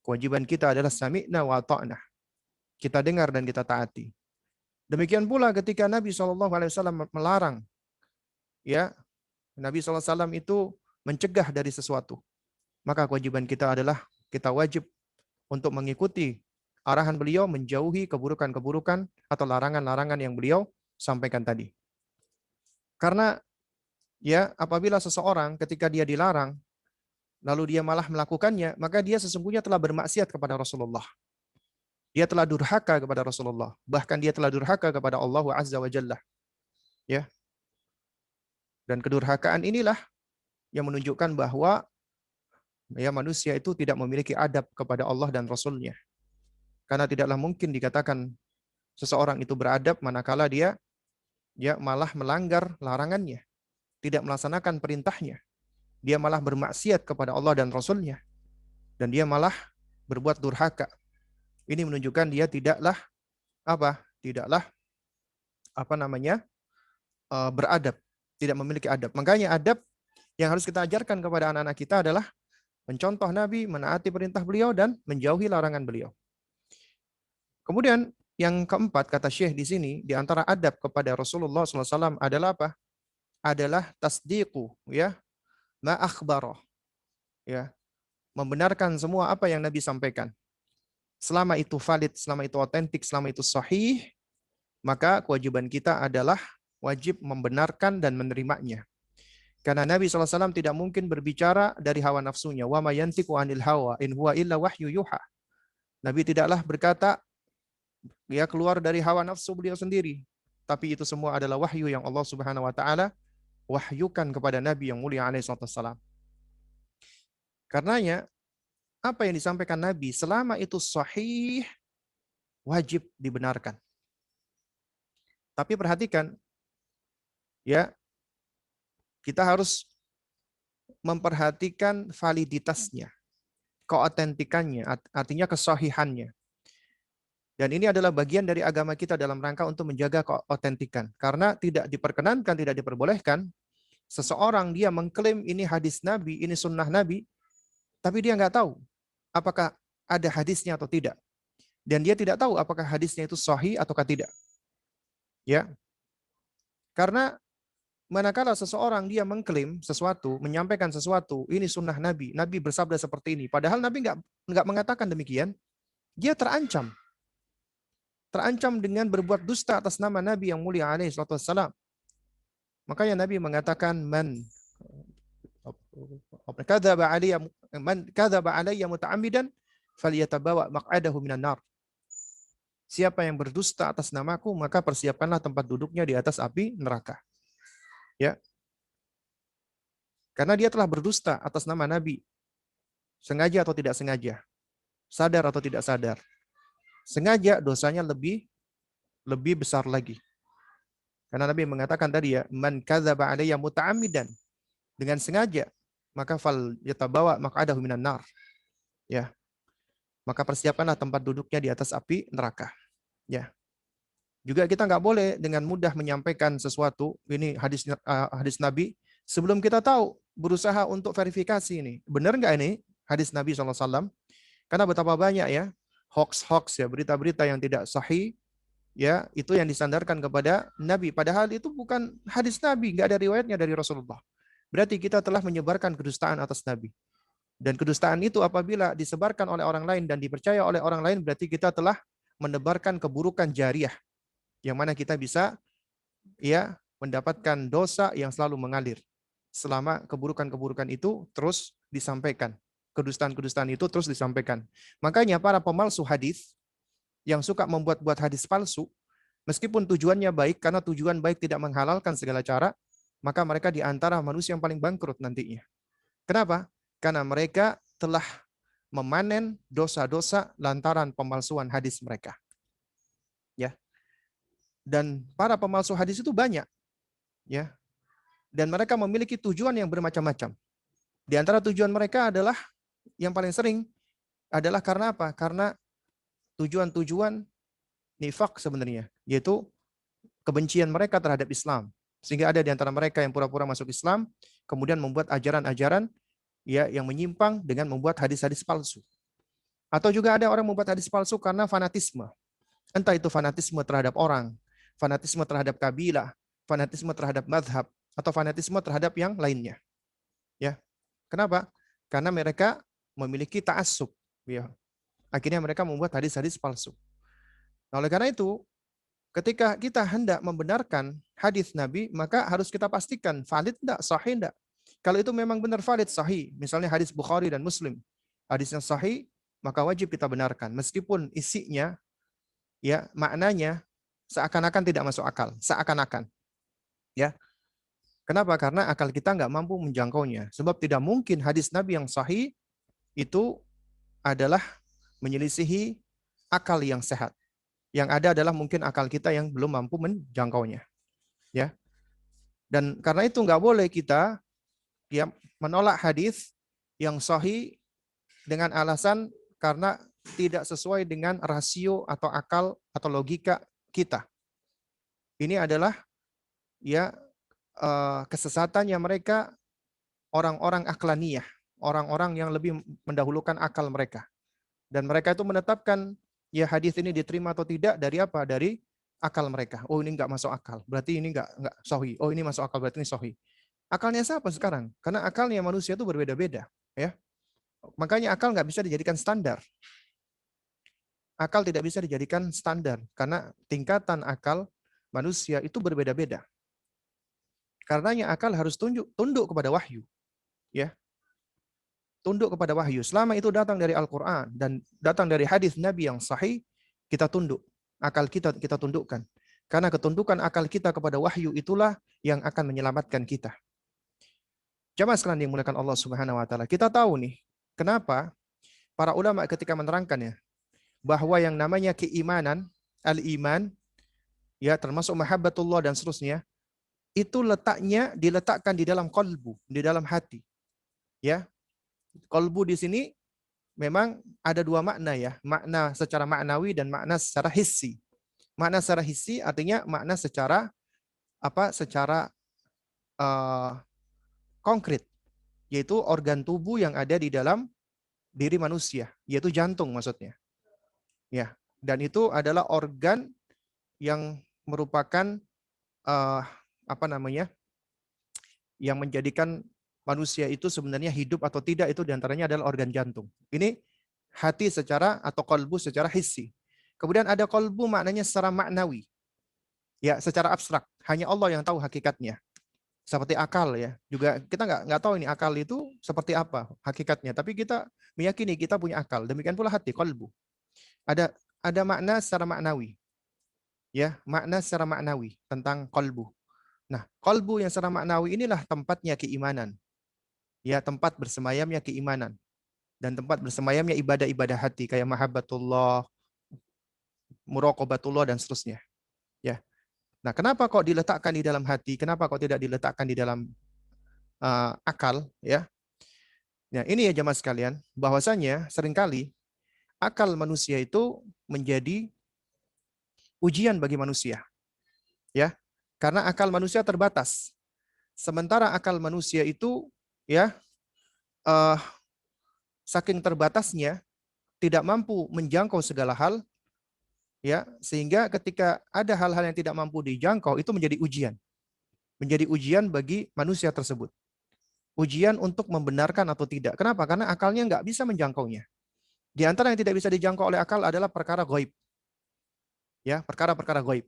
kewajiban kita adalah sami'na wa ta'na. Kita dengar dan kita taati. Demikian pula ketika Nabi SAW melarang, ya, Nabi SAW itu mencegah dari sesuatu. Maka kewajiban kita adalah kita wajib untuk mengikuti arahan beliau, menjauhi keburukan-keburukan atau larangan-larangan yang beliau sampaikan tadi. Karena ya, apabila seseorang ketika dia dilarang lalu dia malah melakukannya, maka dia sesungguhnya telah bermaksiat kepada Rasulullah. Dia telah durhaka kepada Rasulullah, bahkan dia telah durhaka kepada Allah Azza wa Jalla. Ya. Dan kedurhakaan inilah yang menunjukkan bahwa ya, manusia itu tidak memiliki adab kepada Allah dan Rasul-Nya. Karena tidaklah mungkin dikatakan seseorang itu beradab manakala dia malah melanggar larangannya, tidak melaksanakan perintahnya. Dia malah bermaksiat kepada Allah dan Rasul-Nya. Dan dia malah berbuat durhaka. Ini menunjukkan dia tidaklah beradab, tidak memiliki adab. Makanya adab yang harus kita ajarkan kepada anak-anak kita adalah mencontoh Nabi, menaati perintah beliau, dan menjauhi larangan beliau. Kemudian yang keempat, kata Syekh di sini, di antara adab kepada Rasulullah SAW adalah apa? Adalah tasdiqu, ya, ma akhbarah, ya, membenarkan semua apa yang Nabi sampaikan. Selama itu valid, selama itu otentik, selama itu sahih, maka kewajiban kita adalah wajib membenarkan dan menerimanya. Karena Nabi SAW tidak mungkin berbicara dari hawa nafsunya. Wa ma yantiqu anil hawa in huwa illa wahyu yuha. Nabi tidaklah berkata dia keluar dari hawa nafsu beliau sendiri, tapi itu semua adalah wahyu yang Allah Subhanahu wa taala wahyukan kepada Nabi yang mulia alaihi wasallam. Karenanya apa yang disampaikan Nabi selama itu sahih wajib dibenarkan. Tapi perhatikan, ya, kita harus memperhatikan validitasnya, keotentikannya, artinya kesahihannya. Dan ini adalah bagian dari agama kita dalam rangka untuk menjaga keotentikan. Karena tidak diperkenankan, tidak diperbolehkan seseorang dia mengklaim ini hadis Nabi, ini sunnah Nabi, tapi dia nggak tahu apakah ada hadisnya atau tidak. Dan dia tidak tahu apakah hadisnya itu sahih ataukah tidak. Ya. Karena manakala seseorang dia mengklaim sesuatu, menyampaikan sesuatu, ini sunnah Nabi, Nabi bersabda seperti ini, padahal Nabi nggak mengatakan demikian, dia terancam dengan berbuat dusta atas nama Nabi yang mulia alaihi wassalam. Makanya Nabi mengatakan man kadzaba alayya muta'ammidan falyatabawa maq'adahu minan nar. Siapa yang berdusta atas namaku, maka persiapkanlah tempat duduknya di atas api neraka. Ya. Karena dia telah berdusta atas nama Nabi. Sengaja atau tidak sengaja. Sadar atau tidak sadar. Sengaja dosanya lebih besar lagi. Karena Nabi mengatakan tadi ya, man kadzaba alayya muta'ammidan, dengan sengaja, maka fal yatabawa maq'adahu minan nar. Ya. Maka persiapkanlah tempat duduknya di atas api neraka. Ya. Juga kita nggak boleh dengan mudah menyampaikan sesuatu, ini hadis Nabi, sebelum kita tahu, berusaha untuk verifikasi ini. Benar nggak ini hadis Nabi SAW? Karena betapa banyak ya, hoax ya, berita-berita yang tidak sahih, ya, itu yang disandarkan kepada Nabi. Padahal itu bukan hadis Nabi, nggak ada riwayatnya dari Rasulullah. Berarti kita telah menyebarkan kedustaan atas Nabi. Dan kedustaan itu apabila disebarkan oleh orang lain dan dipercaya oleh orang lain, berarti kita telah menebarkan keburukan jariah, yang mana kita bisa ya mendapatkan dosa yang selalu mengalir selama keburukan-keburukan itu terus disampaikan. Kedustaan-kedustaan itu terus disampaikan. Makanya para pemalsu hadis yang suka membuat-buat hadis palsu, Meskipun tujuannya baik, karena tujuan baik tidak menghalalkan segala cara, maka mereka di antara manusia yang paling bangkrut nantinya. Kenapa? Karena mereka telah memanen dosa-dosa lantaran pemalsuan hadis mereka. Ya. Dan para pemalsu hadis itu banyak, ya. Dan mereka memiliki tujuan yang bermacam-macam. Di antara tujuan mereka adalah yang paling sering adalah karena apa? Karena tujuan-tujuan nifak sebenarnya, yaitu kebencian mereka terhadap Islam. Sehingga ada di antara mereka yang pura-pura masuk Islam, kemudian membuat ajaran-ajaran ya yang menyimpang dengan membuat hadis-hadis palsu. Atau juga ada orang membuat hadis palsu karena fanatisme. Entah itu fanatisme terhadap orang, fanatisme terhadap kabilah, fanatisme terhadap madhab, atau fanatisme terhadap yang lainnya. Ya, kenapa? Karena mereka memiliki ta'assub. Ya. Akhirnya mereka membuat hadis-hadis palsu. Nah, oleh karena itu, ketika kita hendak membenarkan hadis Nabi, maka harus kita pastikan valid enggak, sahih enggak. Kalau itu memang benar valid, sahih, misalnya hadis Bukhari dan Muslim, hadisnya sahih, maka wajib kita benarkan. Meskipun isinya, ya maknanya seakan-akan tidak masuk akal, seakan-akan. Ya, kenapa? Karena akal kita nggak mampu menjangkaunya. Sebab tidak mungkin hadis Nabi yang sahih itu adalah menyelisihi akal yang sehat. Yang ada adalah mungkin akal kita yang belum mampu menjangkaunya. Ya. Dan karena itu nggak boleh kita ya menolak hadis yang sahih dengan alasan karena tidak sesuai dengan rasio atau akal atau logika kita. Ini adalah ya kesesatannya mereka, orang-orang aklaniyah, orang-orang yang lebih mendahulukan akal mereka. Dan mereka itu menetapkan ya hadis ini diterima atau tidak dari apa? Dari akal mereka. Oh, ini nggak masuk akal, berarti ini nggak sahih. Oh, ini masuk akal, berarti ini sahih. Akalnya siapa sekarang? Karena akalnya manusia itu berbeda-beda, ya. Makanya akal nggak bisa dijadikan standar. Akal tidak bisa dijadikan standar karena tingkatan akal manusia itu berbeda-beda. Karenanya akal harus tunduk kepada wahyu, ya. Tunduk kepada wahyu. Selama itu datang dari Al-Qur'an dan datang dari hadis Nabi yang sahih, kita tunduk. Akal kita tundukkan. Karena ketundukan akal kita kepada wahyu itulah yang akan menyelamatkan kita. Jamaah sekalian yang dimuliakan Allah Subhanahu wa taala. Kita tahu nih, kenapa para ulama ketika menerangkannya bahwa yang namanya keimanan, al-iman, ya termasuk mahabbatullah dan seterusnya, itu letaknya diletakkan di dalam qalbu, di dalam hati. Ya. Qalbu di sini memang ada dua makna ya, makna secara maknawi dan makna secara hissi. Makna secara hissi artinya makna secara apa? Secara uh, konkret, yaitu organ tubuh yang ada di dalam diri manusia, yaitu jantung maksudnya. Ya, dan itu adalah organ yang merupakan uh, apa namanya? Yang menjadikan manusia itu sebenarnya hidup atau tidak itu diantaranya adalah organ jantung. Ini hati secara atau kolbu secara hissi. Kemudian ada kolbu maknanya secara maknawi. Ya, secara abstrak. Hanya Allah yang tahu hakikatnya. Seperti akal ya. Juga kita nggak tahu ini akal itu seperti apa hakikatnya. Tapi kita meyakini kita punya akal. Demikian pula hati, kolbu. Ada makna secara maknawi. Ya, makna secara maknawi tentang kolbu. Nah, kolbu yang secara maknawi inilah tempatnya keimanan. Ya, tempat bersemayamnya keimanan. Dan tempat bersemayamnya ibadah-ibadah hati kayak mahabbatullah, muraqabatullah dan seterusnya. Ya. Nah, kenapa kok diletakkan di dalam hati? Kenapa kok tidak diletakkan di dalam akal? Ya. Nah, ini ya jemaah sekalian, bahwasanya seringkali akal manusia itu menjadi ujian bagi manusia. Ya. Karena akal manusia terbatas. Sementara akal manusia itu ya saking terbatasnya tidak mampu menjangkau segala hal, ya, sehingga ketika ada hal-hal yang tidak mampu dijangkau itu menjadi ujian bagi manusia tersebut, ujian untuk membenarkan atau tidak. Kenapa? Karena akalnya nggak bisa menjangkaunya. Di antara yang tidak bisa dijangkau oleh akal adalah perkara gaib, ya, perkara-perkara gaib.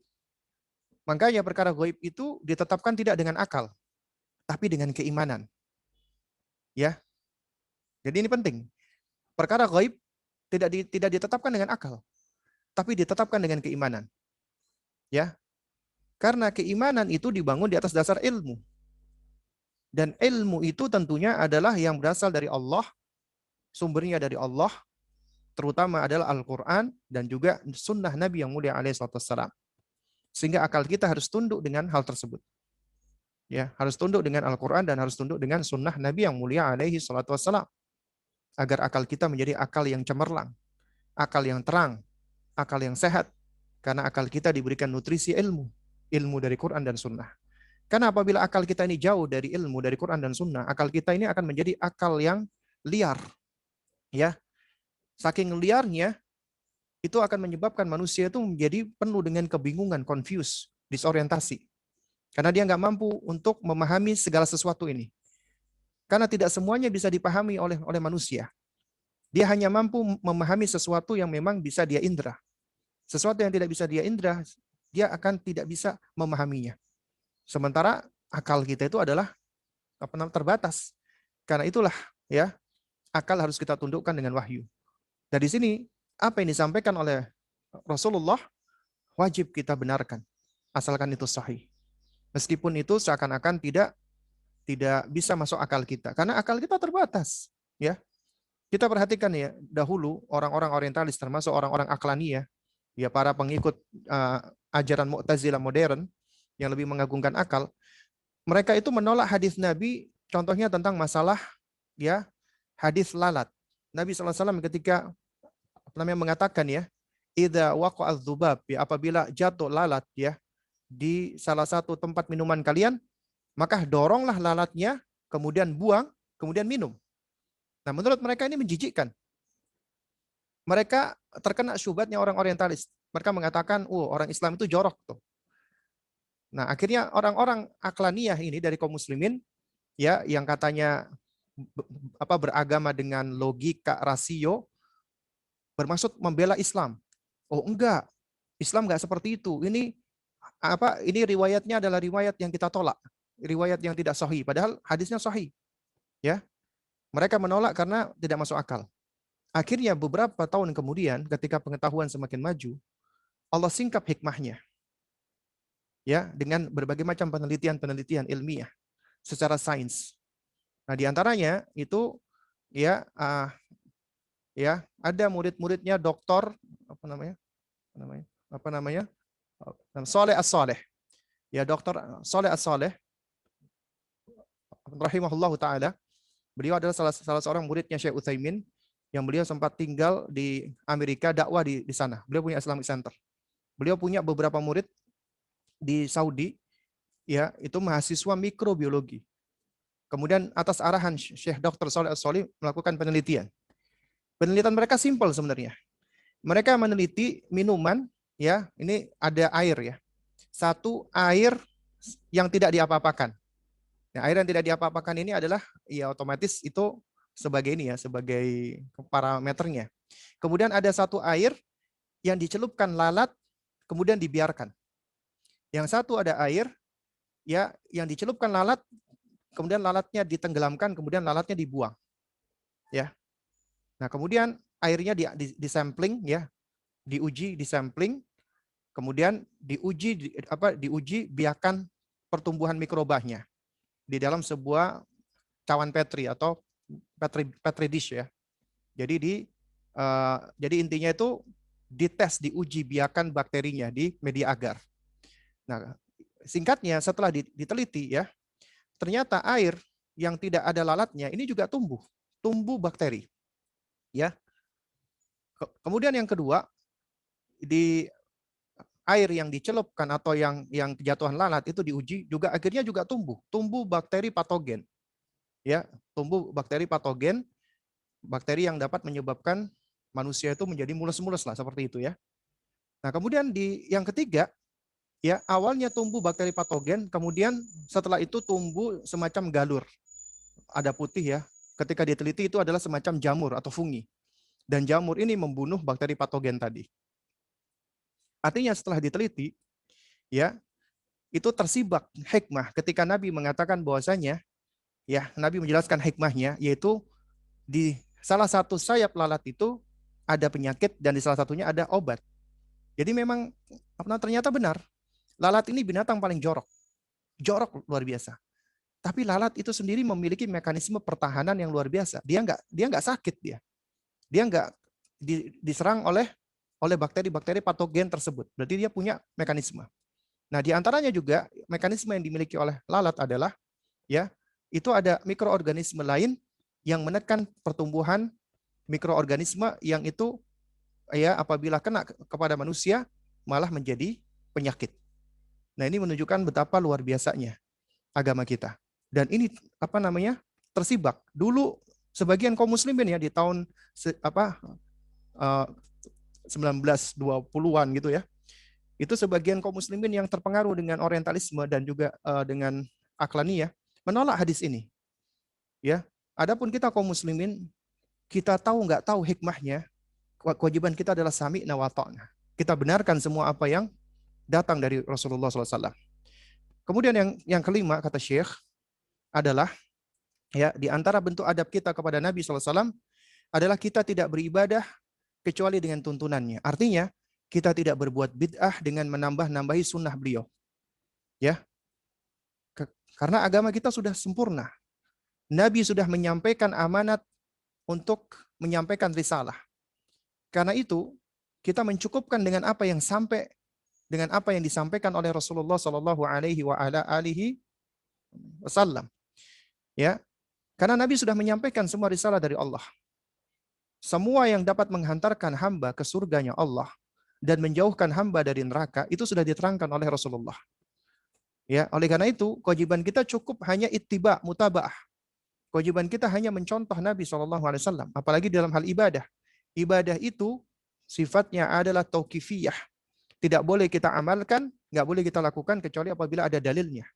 Makanya perkara gaib itu ditetapkan tidak dengan akal, tapi dengan keimanan, ya. Jadi ini penting. Perkara gaib tidak ditetapkan dengan akal, tapi ditetapkan dengan keimanan. Ya, karena keimanan itu dibangun di atas dasar ilmu. Dan ilmu itu tentunya adalah yang berasal dari Allah, sumbernya dari Allah, terutama adalah Al-Quran dan juga sunnah Nabi yang mulia alaihi wassalam. Sehingga akal kita harus tunduk dengan hal tersebut. Ya, harus tunduk dengan Al-Quran dan harus tunduk dengan sunnah Nabi yang mulia alaihi wassalam. Agar akal kita menjadi akal yang cemerlang, akal yang terang, akal yang sehat. Karena akal kita diberikan nutrisi ilmu, ilmu dari Quran dan sunnah. Karena apabila akal kita ini jauh dari ilmu, dari Quran dan sunnah, akal kita ini akan menjadi akal yang liar. Ya, saking liarnya, itu akan menyebabkan manusia itu menjadi penuh dengan kebingungan, confused, disorientasi. Karena dia nggak mampu untuk memahami segala sesuatu ini. Karena tidak semuanya bisa dipahami oleh manusia. Dia hanya mampu memahami sesuatu yang memang bisa dia indra. Sesuatu yang tidak bisa dia indra, dia akan tidak bisa memahaminya. Sementara akal kita itu adalah terbatas. Karena itulah ya, akal harus kita tundukkan dengan wahyu. Dari sini apa yang disampaikan oleh Rasulullah wajib kita benarkan, asalkan itu sahih. Meskipun itu seakan-akan tidak bisa masuk akal kita, karena akal kita terbatas. Ya, kita perhatikan ya, dahulu orang-orang orientalis termasuk orang-orang Aqlaniyah, ya para pengikut ajaran Mu'tazilah modern yang lebih mengagungkan akal, mereka itu menolak hadis Nabi, contohnya tentang masalah ya hadis lalat. Nabi SAW ketika mengatakan ya, idza waqa'adz dzubab, ya apabila jatuh lalat ya di salah satu tempat minuman kalian, maka doronglah lalatnya, kemudian buang, kemudian minum. Nah, menurut mereka ini menjijikkan. Mereka terkena syubhatnya orang orientalis. Mereka mengatakan, orang Islam itu jorok tuh. Nah, akhirnya orang-orang Aqlaniyah ini dari kaum muslimin ya yang katanya beragama dengan logika rasio bermaksud membela Islam. Oh, enggak. Islam enggak seperti itu. Ini riwayatnya adalah riwayat yang kita tolak. Riwayat yang tidak sahih, padahal hadisnya sahih. Ya. Mereka menolak karena tidak masuk akal. Akhirnya beberapa tahun kemudian ketika pengetahuan semakin maju, Allah singkap hikmahnya. Ya, dengan berbagai macam penelitian-penelitian ilmiah secara sains. Nah, di antaranya itu ya ada murid-muridnya doktor Saleh As-Saleh. Ya, dokter Saleh As-Saleh rahimahullahu taala. Beliau adalah salah seorang muridnya Syekh Utsaimin yang beliau sempat tinggal di Amerika, dakwah di sana. Beliau punya Islamic Center. Beliau punya beberapa murid di Saudi, ya itu mahasiswa mikrobiologi. Kemudian atas arahan Syekh Dr. Saleh As-Saleh melakukan penelitian. Penelitian mereka simpel sebenarnya. Mereka meneliti minuman, ya ini ada air ya. Satu air yang tidak diapa-apakan. Nah, air yang tidak diapa-apakan ini adalah ya otomatis itu sebagai parameternya. Kemudian ada satu air yang dicelupkan lalat kemudian dibiarkan. Yang satu ada air ya yang dicelupkan lalat kemudian lalatnya ditenggelamkan kemudian lalatnya dibuang. Ya. Nah, kemudian airnya di sampling ya, diuji di sampling, kemudian diuji biakan pertumbuhan mikrobanya di dalam sebuah cawan petri atau petri dish ya. Jadi intinya itu dites, diuji biakan bakterinya di media agar. Nah, singkatnya setelah diteliti ya, ternyata air yang tidak ada lalatnya ini juga tumbuh bakteri. Ya. Kemudian yang kedua, di air yang dicelupkan atau yang kejatuhan lalat itu diuji juga akhirnya juga tumbuh bakteri patogen. Ya, tumbuh bakteri patogen, bakteri yang dapat menyebabkan manusia itu menjadi mules-mules lah seperti itu ya. Nah, kemudian di yang ketiga, ya awalnya tumbuh bakteri patogen, kemudian setelah itu tumbuh semacam galur. Ada putih ya. Ketika diteliti itu adalah semacam jamur atau fungi. Dan jamur ini membunuh bakteri patogen tadi. Artinya setelah diteliti, ya itu tersibak hikmah ketika Nabi mengatakan bahwasanya, ya Nabi menjelaskan hikmahnya, yaitu di salah satu sayap lalat itu ada penyakit dan di salah satunya ada obat. Jadi memang ternyata benar. Lalat ini binatang paling jorok. Jorok luar biasa. Tapi lalat itu sendiri memiliki mekanisme pertahanan yang luar biasa. Dia nggak sakit dia. Dia nggak diserang oleh bakteri-bakteri patogen tersebut. Berarti dia punya mekanisme. Nah, di antaranya juga mekanisme yang dimiliki oleh lalat adalah ya, itu ada mikroorganisme lain yang menekan pertumbuhan mikroorganisme yang itu ya apabila kena kepada manusia malah menjadi penyakit. Nah, ini menunjukkan betapa luar biasanya agama kita. Dan ini apa namanya? Tersibak. Dulu sebagian kaum muslimin ya di tahun 1920-an gitu ya. Itu sebagian kaum muslimin yang terpengaruh dengan orientalisme dan juga dengan aklaniyah menolak hadis ini. Ya. Adapun kita kaum muslimin, kita tahu nggak tahu hikmahnya, kewajiban kita adalah sami'na wa ta'na. Kita benarkan semua apa yang datang dari Rasulullah SAW. Kemudian yang kelima kata Syekh adalah ya di antara bentuk adab kita kepada Nabi SAW adalah kita tidak beribadah kecuali dengan tuntunannya. Artinya kita tidak berbuat bid'ah dengan menambah-nambahi sunnah beliau. Ya, karena agama kita sudah sempurna. Nabi sudah menyampaikan amanat untuk menyampaikan risalah. Karena itu kita mencukupkan dengan apa yang disampaikan oleh Rasulullah Shallallahu Alaihi Wasallam. Ya, karena Nabi sudah menyampaikan semua risalah dari Allah. Semua yang dapat menghantarkan hamba ke surganya Allah dan menjauhkan hamba dari neraka itu sudah diterangkan oleh Rasulullah. Ya, oleh karena itu kewajiban kita cukup hanya ittiba, mutaba'ah. Kewajiban kita hanya mencontoh Nabi SAW, apalagi dalam hal ibadah. Ibadah itu sifatnya adalah tauqifiyah. Tidak boleh kita amalkan, nggak boleh kita lakukan kecuali apabila ada dalilnya.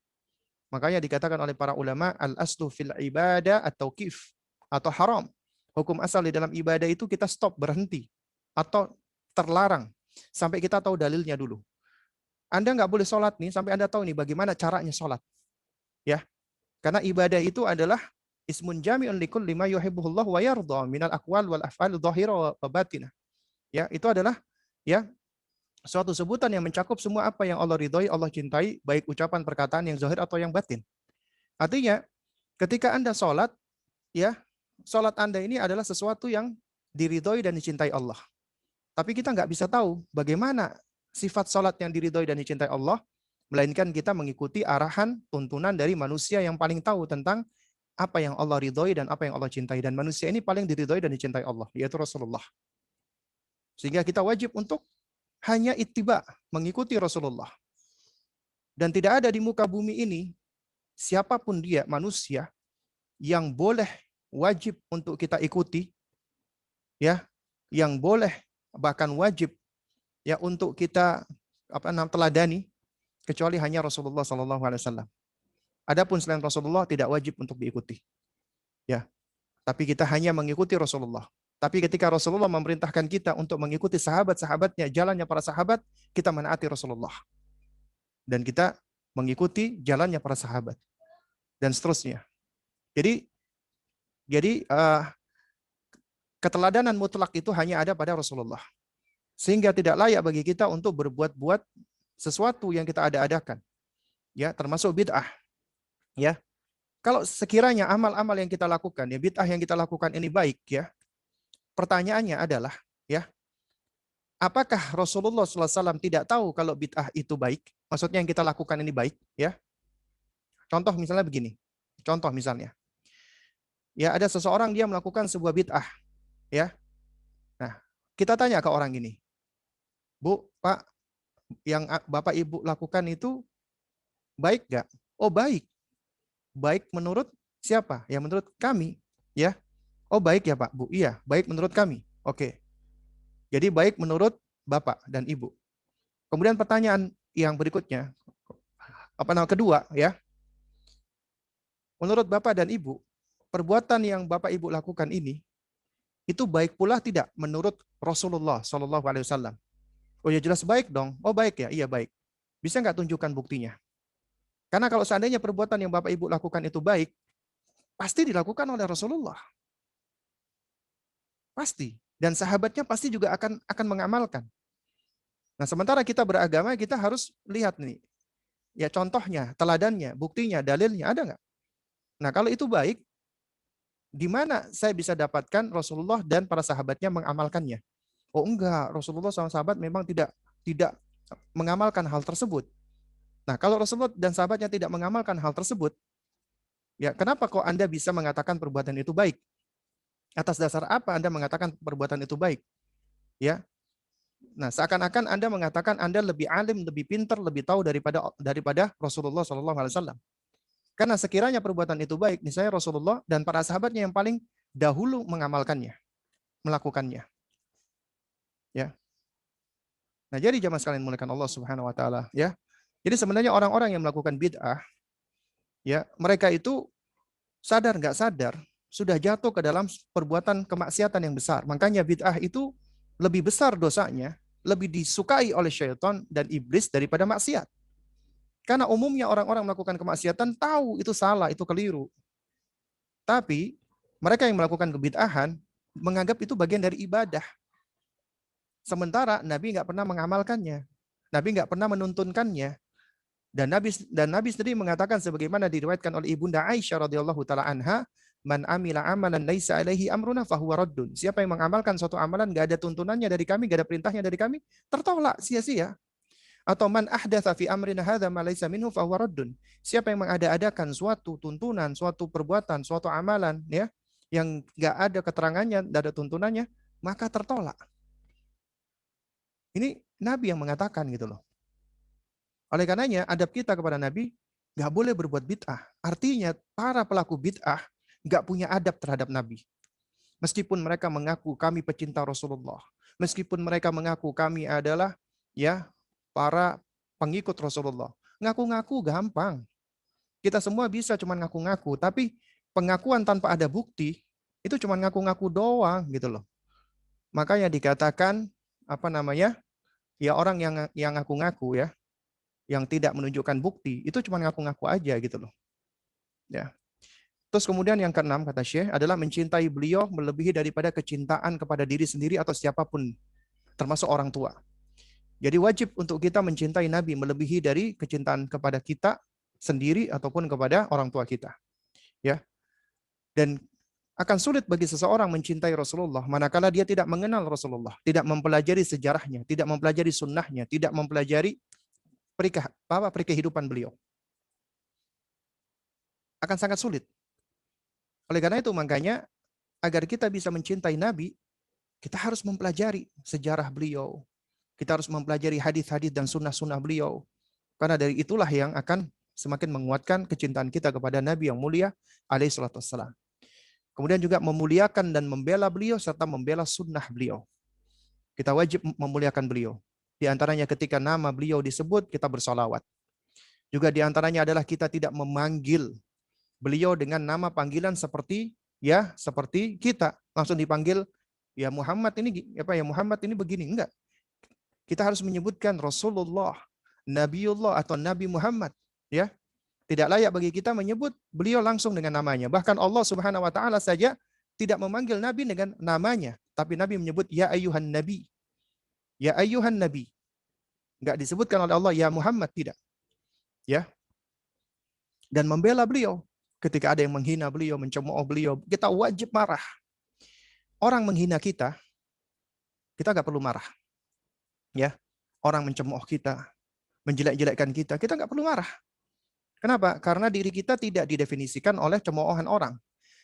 Makanya dikatakan oleh para ulama, al-aslu fil ibadah at-tauqif atau haram. Hukum asal di dalam ibadah itu kita stop, berhenti. Atau terlarang sampai kita tahu dalilnya dulu. Anda nggak boleh sholat nih sampai Anda tahu nih bagaimana caranya sholat. Ya, karena ibadah itu adalah ismun jami'un likulli ma yuhibbuhullah wa yardha minal aqwal wal af'al dhahira wa batinah. Ya, itu adalah ya suatu sebutan yang mencakup semua apa yang Allah ridhoi, Allah cintai, baik ucapan, perkataan yang zahir atau yang batin. Artinya, ketika Anda sholat, ya, sholat Anda ini adalah sesuatu yang diridhoi dan dicintai Allah. Tapi kita nggak bisa tahu bagaimana sifat sholat yang diridhoi dan dicintai Allah, melainkan kita mengikuti arahan, tuntunan dari manusia yang paling tahu tentang apa yang Allah ridhoi dan apa yang Allah cintai. Dan manusia ini paling diridhoi dan dicintai Allah, yaitu Rasulullah. Sehingga kita wajib untuk hanya ittiba, mengikuti Rasulullah. Dan tidak ada di muka bumi ini, siapapun dia, manusia, yang boleh wajib untuk kita ikuti, ya, yang boleh bahkan wajib ya untuk kita teladani, kecuali hanya Rasulullah SAW. Adapun selain Rasulullah tidak wajib untuk diikuti. Ya. Tapi kita hanya mengikuti Rasulullah. Tapi ketika Rasulullah memerintahkan kita untuk mengikuti sahabat-sahabatnya, jalannya para sahabat, kita menaati Rasulullah. Dan kita mengikuti jalannya para sahabat. Dan seterusnya. Jadi keteladanan mutlak itu hanya ada pada Rasulullah. Sehingga tidak layak bagi kita untuk berbuat-buat sesuatu yang kita ada-adakan. Ya, termasuk bid'ah. Ya. Kalau sekiranya amal-amal yang kita lakukan, ya bid'ah yang kita lakukan ini baik, ya. Pertanyaannya adalah, ya, apakah Rasulullah SAW tidak tahu kalau bid'ah itu baik? Maksudnya yang kita lakukan ini baik, ya. Contoh misalnya begini. Contoh misalnya. Ya, ada seseorang dia melakukan sebuah bid'ah, ya. Nah, kita tanya ke orang ini, Bu, Pak, yang Bapak Ibu lakukan itu baik nggak? Oh, baik. Baik menurut siapa? Ya menurut kami, ya. Oh, baik ya Pak, Bu. Iya, baik menurut kami. Oke. Jadi baik menurut Bapak dan Ibu. Kemudian pertanyaan yang berikutnya, kedua, ya. Menurut Bapak dan Ibu, perbuatan yang Bapak Ibu lakukan ini itu baik pula tidak menurut Rasulullah SAW? Oh ya jelas baik dong. Oh baik ya, iya baik. Bisa nggak tunjukkan buktinya? Karena kalau seandainya perbuatan yang Bapak Ibu lakukan itu baik, pasti dilakukan oleh Rasulullah. Pasti. Dan sahabatnya pasti juga akan mengamalkan. Nah, sementara kita beragama, kita harus lihat nih, Ya contohnya, teladannya, buktinya, dalilnya ada nggak? Nah kalau itu baik, di mana saya bisa dapatkan Rasulullah dan para sahabatnya mengamalkannya? Oh enggak, Rasulullah sama sahabat memang tidak mengamalkan hal tersebut. Nah kalau Rasulullah dan sahabatnya tidak mengamalkan hal tersebut, ya kenapa kok Anda bisa mengatakan perbuatan itu baik? Atas dasar apa Anda mengatakan perbuatan itu baik? Ya, nah seakan-akan Anda mengatakan Anda lebih alim, lebih pintar, lebih tahu daripada Rasulullah SAW. Karena sekiranya perbuatan itu baik, misalnya Rasulullah dan para sahabatnya yang paling dahulu mengamalkannya, melakukannya. Ya. Nah, jadi jamaah sekalian muliakan Allah Subhanahu wa taala, ya. Jadi sebenarnya orang-orang yang melakukan bid'ah, ya, mereka itu sadar nggak sadar sudah jatuh ke dalam perbuatan kemaksiatan yang besar. Makanya bid'ah itu lebih besar dosanya, lebih disukai oleh syaitan dan iblis daripada maksiat. Karena umumnya orang-orang melakukan kemaksiatan tahu itu salah, itu keliru. Tapi mereka yang melakukan kebid'ahan menganggap itu bagian dari ibadah. Sementara Nabi nggak pernah mengamalkannya. Nabi nggak pernah menuntunkannya. Dan Nabi sendiri mengatakan sebagaimana diriwayatkan oleh Ibunda Aisyah radhiyallahu taala anha, "Man amila amalan laisa alaihi amruna fahuwa raddun." Siapa yang mengamalkan suatu amalan enggak ada tuntunannya dari kami, enggak ada perintahnya dari kami, tertolak, sia-sia. Atau man ahdatsa fi amrina hadza ma laisa minhu fahuwa raddun. Siapa yang mengada-adakan suatu tuntunan, suatu perbuatan, suatu amalan ya, yang enggak ada keterangannya, enggak ada tuntunannya, maka tertolak. Ini Nabi yang mengatakan gitu loh. Oleh karenanya, adab kita kepada Nabi nggak boleh berbuat bid'ah. Artinya, para pelaku bid'ah nggak punya adab terhadap Nabi. Meskipun mereka mengaku kami pecinta Rasulullah, meskipun mereka mengaku kami adalah ya para pengikut Rasulullah, ngaku-ngaku gampang. Kita semua bisa cuma ngaku-ngaku, tapi pengakuan tanpa ada bukti itu cuma ngaku-ngaku doang gitu loh. Makanya dikatakan apa namanya? Ya orang yang ngaku-ngaku ya, yang tidak menunjukkan bukti, itu cuma ngaku-ngaku aja gitu loh. Ya. Terus kemudian yang keenam kata Syekh adalah mencintai beliau melebihi daripada kecintaan kepada diri sendiri atau siapapun, termasuk orang tua. Jadi wajib untuk kita mencintai Nabi melebihi dari kecintaan kepada kita sendiri ataupun kepada orang tua kita. Ya. Dan akan sulit bagi seseorang mencintai Rasulullah manakala dia tidak mengenal Rasulullah, tidak mempelajari sejarahnya, tidak mempelajari sunnahnya, tidak mempelajari kehidupan beliau. Akan sangat sulit. Oleh karena itu makanya agar kita bisa mencintai Nabi, kita harus mempelajari sejarah beliau. Kita harus mempelajari hadis-hadis dan sunnah-sunnah beliau. Karena dari itulah yang akan semakin menguatkan kecintaan kita kepada Nabi yang mulia alaihi salatu wassalam. Kemudian juga memuliakan dan membela beliau serta membela sunnah beliau. Kita wajib memuliakan beliau. Di antaranya ketika nama beliau disebut, kita bersolawat. Juga di antaranya adalah kita tidak memanggil beliau dengan nama panggilan seperti kita langsung dipanggil ya Muhammad ini begini, enggak. Kita harus menyebutkan Rasulullah, Nabiullah atau Nabi Muhammad, ya. Tidak layak bagi kita menyebut beliau langsung dengan namanya. Bahkan Allah Subhanahu wa taala saja tidak memanggil Nabi dengan namanya, tapi Nabi menyebut ya ayyuhan nabi. Ya ayyuhan nabi. Enggak disebutkan oleh Allah ya Muhammad, tidak. Ya. Dan membela beliau. Ketika ada yang menghina beliau, mencemooh beliau, kita wajib marah. Orang menghina kita nggak perlu marah. Ya, orang mencemooh kita, menjelek-jelekkan kita nggak perlu marah. Kenapa? Karena diri kita tidak didefinisikan oleh cemoohan orang.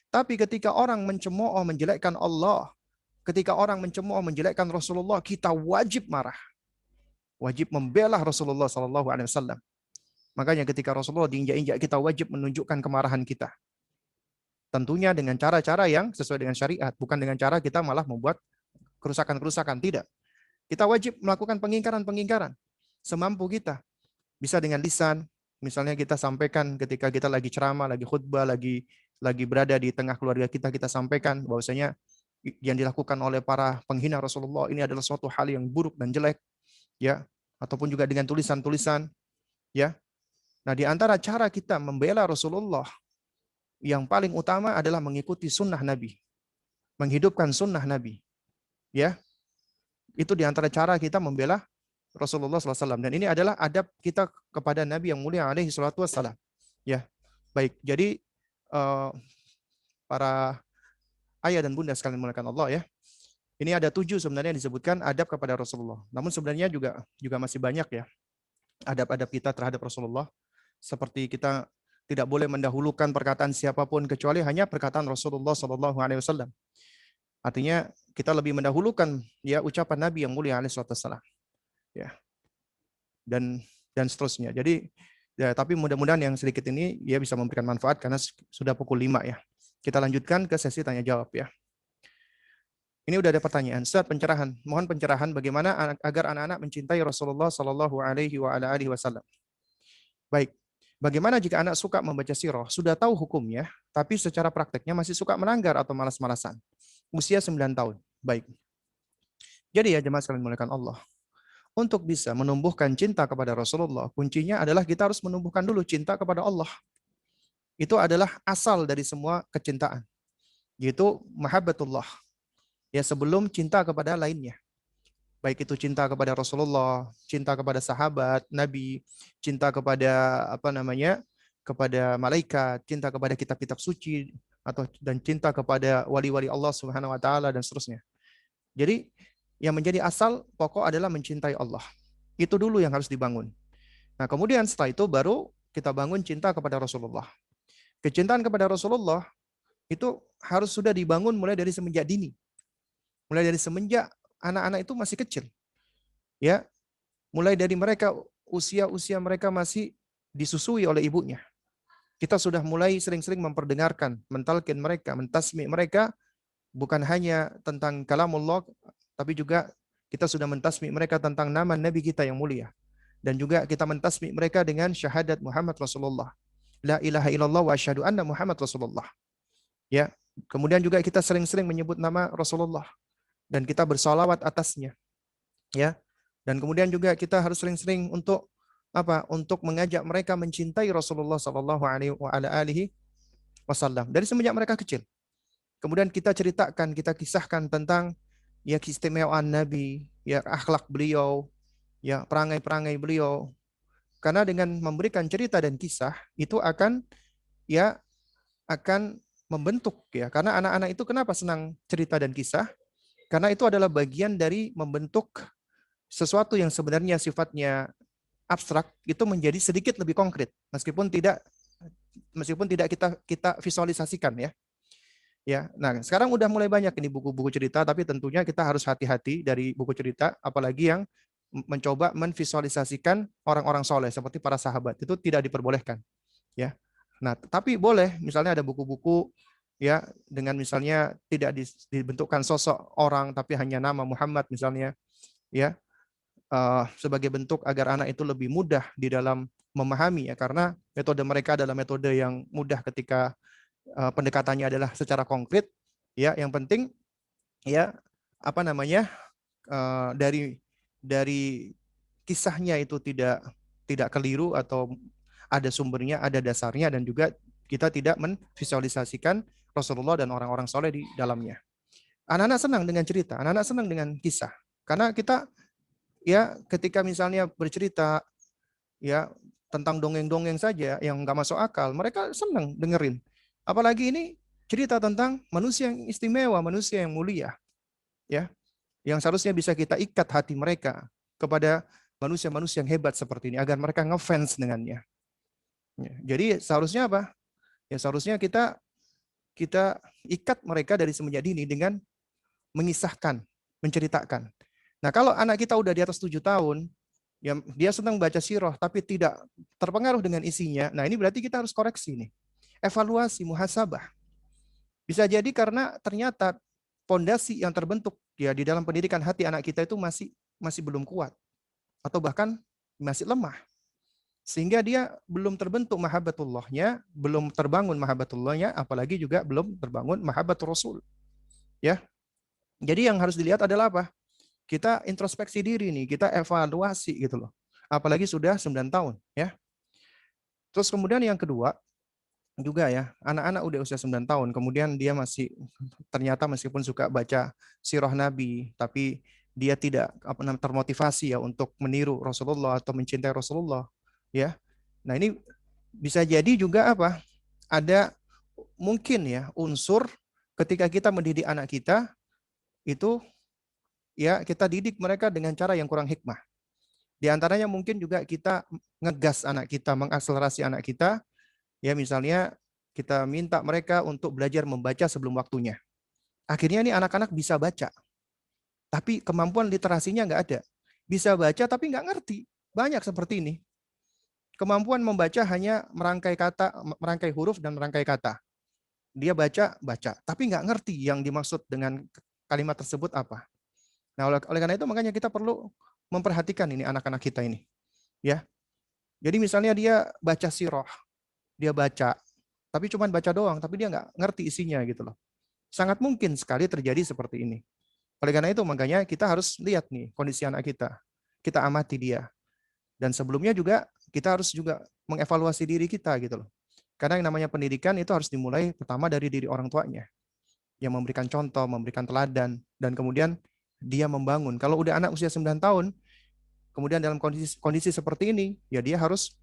Tapi ketika orang mencemooh, menjelekkan Allah, ketika orang mencemooh, menjelekkan Rasulullah, kita wajib marah. Wajib membela Rasulullah SAW. Makanya ketika Rasulullah diinjak-injak, kita wajib menunjukkan kemarahan kita. Tentunya dengan cara-cara yang sesuai dengan syariat, bukan dengan cara kita malah membuat kerusakan-kerusakan, tidak. Kita wajib melakukan pengingkaran-pengingkaran semampu kita. Bisa dengan lisan, misalnya kita sampaikan ketika kita lagi ceramah, lagi khutbah, lagi berada di tengah keluarga kita, kita sampaikan bahwasanya yang dilakukan oleh para penghina Rasulullah ini adalah suatu hal yang buruk dan jelek, ya. Ataupun juga dengan tulisan-tulisan, ya. Nah, di antara cara kita membela Rasulullah yang paling utama adalah mengikuti sunnah Nabi, menghidupkan sunnah Nabi, ya. Itu di antara cara kita membela Rasulullah SAW. Dan ini adalah adab kita kepada Nabi yang mulia alaihi salatu wassalam. Ya, baik. Jadi para ayah dan bunda sekalian mulakan Allah ya. Ini ada 7 sebenarnya yang disebutkan adab kepada Rasulullah. Namun sebenarnya juga masih banyak ya adab-adab kita terhadap Rasulullah. Seperti kita tidak boleh mendahulukan perkataan siapapun kecuali hanya perkataan Rasulullah SAW. Artinya kita lebih mendahulukan ya ucapan Nabi yang mulia alaihi wasallam. Ya. Dan seterusnya. Jadi ya, tapi mudah-mudahan yang sedikit ini ya bisa memberikan manfaat karena sudah pukul 5 ya. Kita lanjutkan ke sesi tanya jawab ya. Ini udah ada pertanyaan. Ustaz, pencerahan. Mohon pencerahan bagaimana agar anak-anak mencintai Rasulullah Shallallahu Alaihi Wasallam. Baik. Bagaimana jika anak suka membaca sirah, sudah tahu hukumnya, tapi secara prakteknya masih suka melanggar atau malas-malasan? Usia 9 tahun. Baik. Jadi ya jemaah sekalian dimuliakan Allah. Untuk bisa menumbuhkan cinta kepada Rasulullah, kuncinya adalah kita harus menumbuhkan dulu cinta kepada Allah. Itu adalah asal dari semua kecintaan. Yaitu mahabbatullah. Ya sebelum cinta kepada lainnya. Baik itu cinta kepada Rasulullah, cinta kepada sahabat, Nabi, cinta kepada kepada malaikat, cinta kepada kitab-kitab suci dan cinta kepada wali-wali Allah Subhanahu wa taala dan seterusnya. Jadi yang menjadi asal pokok adalah mencintai Allah. Itu dulu yang harus dibangun. Nah, kemudian setelah itu baru kita bangun cinta kepada Rasulullah. Kecintaan kepada Rasulullah itu harus sudah dibangun mulai dari semenjak dini. Mulai dari semenjak anak-anak itu masih kecil. Ya. Mulai dari mereka usia mereka masih disusui oleh ibunya. Kita sudah mulai sering-sering memperdengarkan, mentalkin mereka, mentasmi mereka bukan hanya tentang kalamullah tapi juga kita sudah mentasmi mereka tentang nama Nabi kita yang mulia. Dan juga kita mentasmi mereka dengan syahadat Muhammad Rasulullah. La ilaha illallah wa asyhadu anna Muhammad Rasulullah. Ya. Kemudian juga kita sering-sering menyebut nama Rasulullah dan kita bersalawat atasnya. Ya. Dan kemudian juga kita harus sering-sering untuk Untuk mengajak mereka mencintai Rasulullah sallallahu alaihi wasallam dari semenjak mereka kecil. Kemudian kita ceritakan, kita kisahkan tentang ya keistimewaan Nabi, ya akhlak beliau, ya perangai-perangai beliau. Karena dengan memberikan cerita dan kisah itu akan membentuk ya. Karena anak-anak itu kenapa senang cerita dan kisah? Karena itu adalah bagian dari membentuk sesuatu yang sebenarnya sifatnya abstrak itu menjadi sedikit lebih konkret meskipun tidak kita visualisasikan ya. Ya, nah sekarang udah mulai banyak ini buku-buku cerita, tapi tentunya kita harus hati-hati dari buku cerita, apalagi yang mencoba menvisualisasikan orang-orang soleh seperti para sahabat itu tidak diperbolehkan. Ya, nah tapi boleh misalnya ada buku-buku ya dengan misalnya tidak dibentukkan sosok orang tapi hanya nama Muhammad misalnya, ya sebagai bentuk agar anak itu lebih mudah di dalam memahami ya karena metode mereka adalah metode yang mudah ketika pendekatannya adalah secara konkret ya yang penting ya dari kisahnya itu tidak keliru atau ada sumbernya, ada dasarnya dan juga kita tidak menvisualisasikan Rasulullah dan orang-orang soleh di dalamnya. Anak-anak senang dengan cerita, anak-anak senang dengan kisah karena kita ya ketika misalnya bercerita ya tentang dongeng-dongeng saja yang nggak masuk akal, mereka senang dengerin. Apalagi ini cerita tentang manusia yang istimewa, manusia yang mulia, ya, yang seharusnya bisa kita ikat hati mereka kepada manusia-manusia yang hebat seperti ini agar mereka ngefans dengannya. Ya, jadi seharusnya apa? Ya seharusnya kita ikat mereka dari semenjak dini dengan mengisahkan, menceritakan. Nah, kalau anak kita udah di atas 7 tahun, ya dia senang baca sirah tapi tidak terpengaruh dengan isinya. Nah, ini berarti kita harus koreksi nih. Evaluasi, muhasabah. Bisa jadi karena ternyata pondasi yang terbentuk ya di dalam pendidikan hati anak kita itu masih belum kuat atau bahkan masih lemah. Sehingga dia belum terbentuk mahabbatullahnya, belum terbangun mahabbatullahnya, apalagi juga belum terbangun mahabbatur Rasul. Ya. Jadi yang harus dilihat adalah apa? Kita introspeksi diri nih, kita evaluasi gitu loh. Apalagi sudah 9 tahun ya. Terus kemudian yang kedua juga ya, anak-anak udah usia 9 tahun, kemudian dia masih ternyata meskipun suka baca sirah Nabi, tapi dia tidak termotivasi ya untuk meniru Rasulullah atau mencintai Rasulullah, ya. Nah, ini bisa jadi juga apa? Ada mungkin ya unsur ketika kita mendidik anak kita itu ya kita didik mereka dengan cara yang kurang hikmah. Di antaranya mungkin juga kita ngegas anak kita, mengakselerasi anak kita, ya misalnya kita minta mereka untuk belajar membaca sebelum waktunya. Akhirnya nih anak-anak bisa baca, tapi kemampuan literasinya nggak ada. Bisa baca tapi nggak ngerti. Banyak seperti ini. Kemampuan membaca hanya merangkai kata, merangkai huruf dan merangkai kata. Dia baca, tapi nggak ngerti yang dimaksud dengan kalimat tersebut apa. Nah, oleh karena itu makanya kita perlu memperhatikan ini anak-anak kita ini, ya. Jadi misalnya dia baca sirah, dia baca, tapi cuma baca doang, tapi dia nggak ngerti isinya gitu loh. Sangat mungkin sekali terjadi seperti ini. Oleh karena itu makanya kita harus lihat nih kondisi anak kita. Kita amati dia. Dan sebelumnya juga kita harus juga mengevaluasi diri kita gitu loh. Karena yang namanya pendidikan itu harus dimulai pertama dari diri orang tuanya. Yang memberikan contoh, memberikan teladan, dan kemudian dia membangun. Kalau udah anak usia 9 tahun, kemudian dalam kondisi seperti ini, ya dia harus,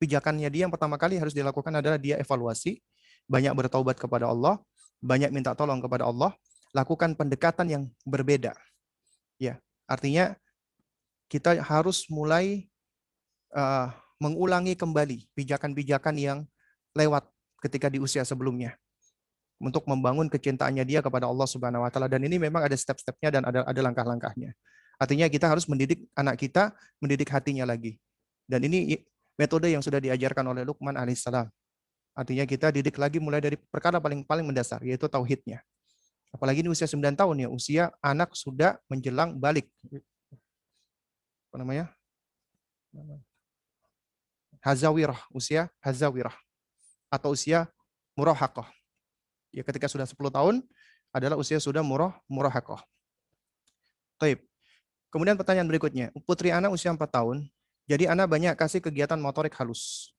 pijakannya dia yang pertama kali harus dilakukan adalah dia evaluasi, banyak bertaubat kepada Allah, banyak minta tolong kepada Allah, lakukan pendekatan yang berbeda. Ya, artinya kita harus mulai mengulangi kembali pijakan-pijakan yang lewat ketika di usia sebelumnya untuk membangun kecintaannya dia kepada Allah Subhanahu wa taala, dan ini memang ada step-stepnya dan ada langkah-langkahnya. Artinya kita harus mendidik anak kita, mendidik hatinya lagi. Dan ini metode yang sudah diajarkan oleh Luqman alaihissalam. Artinya kita didik lagi mulai dari perkara paling mendasar, yaitu tauhidnya. Apalagi ini usia 9 tahun ya, usia anak sudah menjelang balik. Apa namanya? Hazawirah, usia hazawirah atau usia murahaqah. Ya, ketika sudah 10 tahun adalah usia sudah murahaqah. Baik. Kemudian pertanyaan berikutnya, putri anak usia 4 tahun, jadi anak banyak kasih kegiatan motorik halus.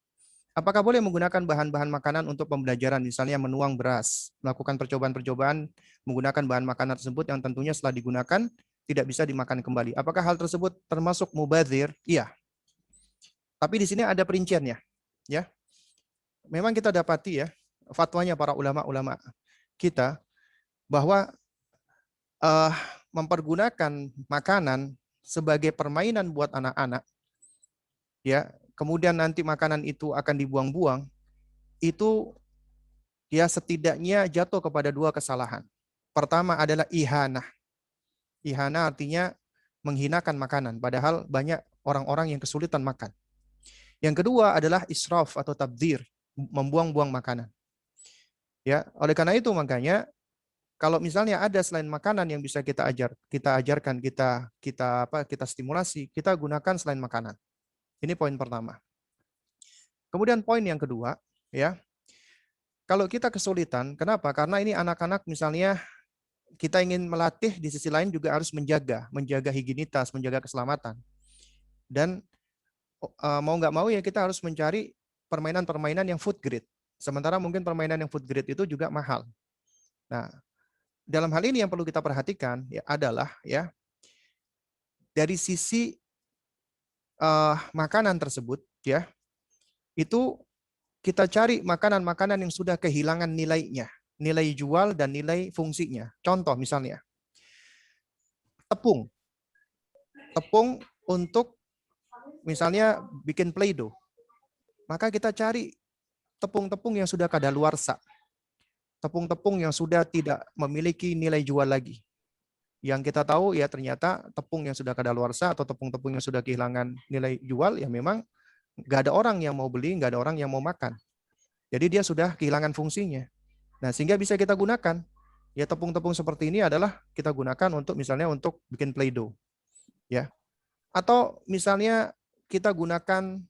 Apakah boleh menggunakan bahan-bahan makanan untuk pembelajaran, misalnya menuang beras, melakukan percobaan-percobaan menggunakan bahan makanan tersebut yang tentunya setelah digunakan tidak bisa dimakan kembali. Apakah hal tersebut termasuk mubadzir? Iya. Tapi di sini ada perinciannya, ya. Memang kita dapati ya fatwanya para ulama-ulama kita bahwa mempergunakan makanan sebagai permainan buat anak-anak, ya, kemudian nanti makanan itu akan dibuang-buang, itu ya setidaknya jatuh kepada dua kesalahan. Pertama adalah ihanah. Ihanah artinya menghinakan makanan, padahal banyak orang-orang yang kesulitan makan. Yang kedua adalah israf atau tabdzir, membuang-buang makanan. Ya, oleh karena itu makanya kalau misalnya ada selain makanan yang bisa kita ajarkan, kita stimulasi, kita gunakan selain makanan. Ini poin pertama. Kemudian poin yang kedua, ya. Kalau kita kesulitan, kenapa? Karena ini anak-anak misalnya kita ingin melatih, di sisi lain juga harus menjaga higienitas, menjaga keselamatan. Dan mau nggak mau ya kita harus mencari permainan-permainan yang food grade. Sementara mungkin permainan yang food grade itu juga mahal. Nah, dalam hal ini yang perlu kita perhatikan ya adalah ya dari sisi makanan tersebut ya, itu kita cari makanan-makanan yang sudah kehilangan nilainya, nilai jual dan nilai fungsinya. Contoh misalnya tepung. Tepung untuk misalnya bikin Play-Doh. Maka kita cari tepung-tepung yang sudah kadaluarsa. Tepung-tepung yang sudah tidak memiliki nilai jual lagi. Yang kita tahu ya ternyata tepung yang sudah kadaluarsa atau tepung-tepung yang sudah kehilangan nilai jual ya memang nggak ada orang yang mau beli, nggak ada orang yang mau makan. Jadi dia sudah kehilangan fungsinya. Nah, sehingga bisa kita gunakan. Ya tepung-tepung seperti ini adalah kita gunakan untuk misalnya untuk bikin Play-Doh. Ya. Atau misalnya kita gunakan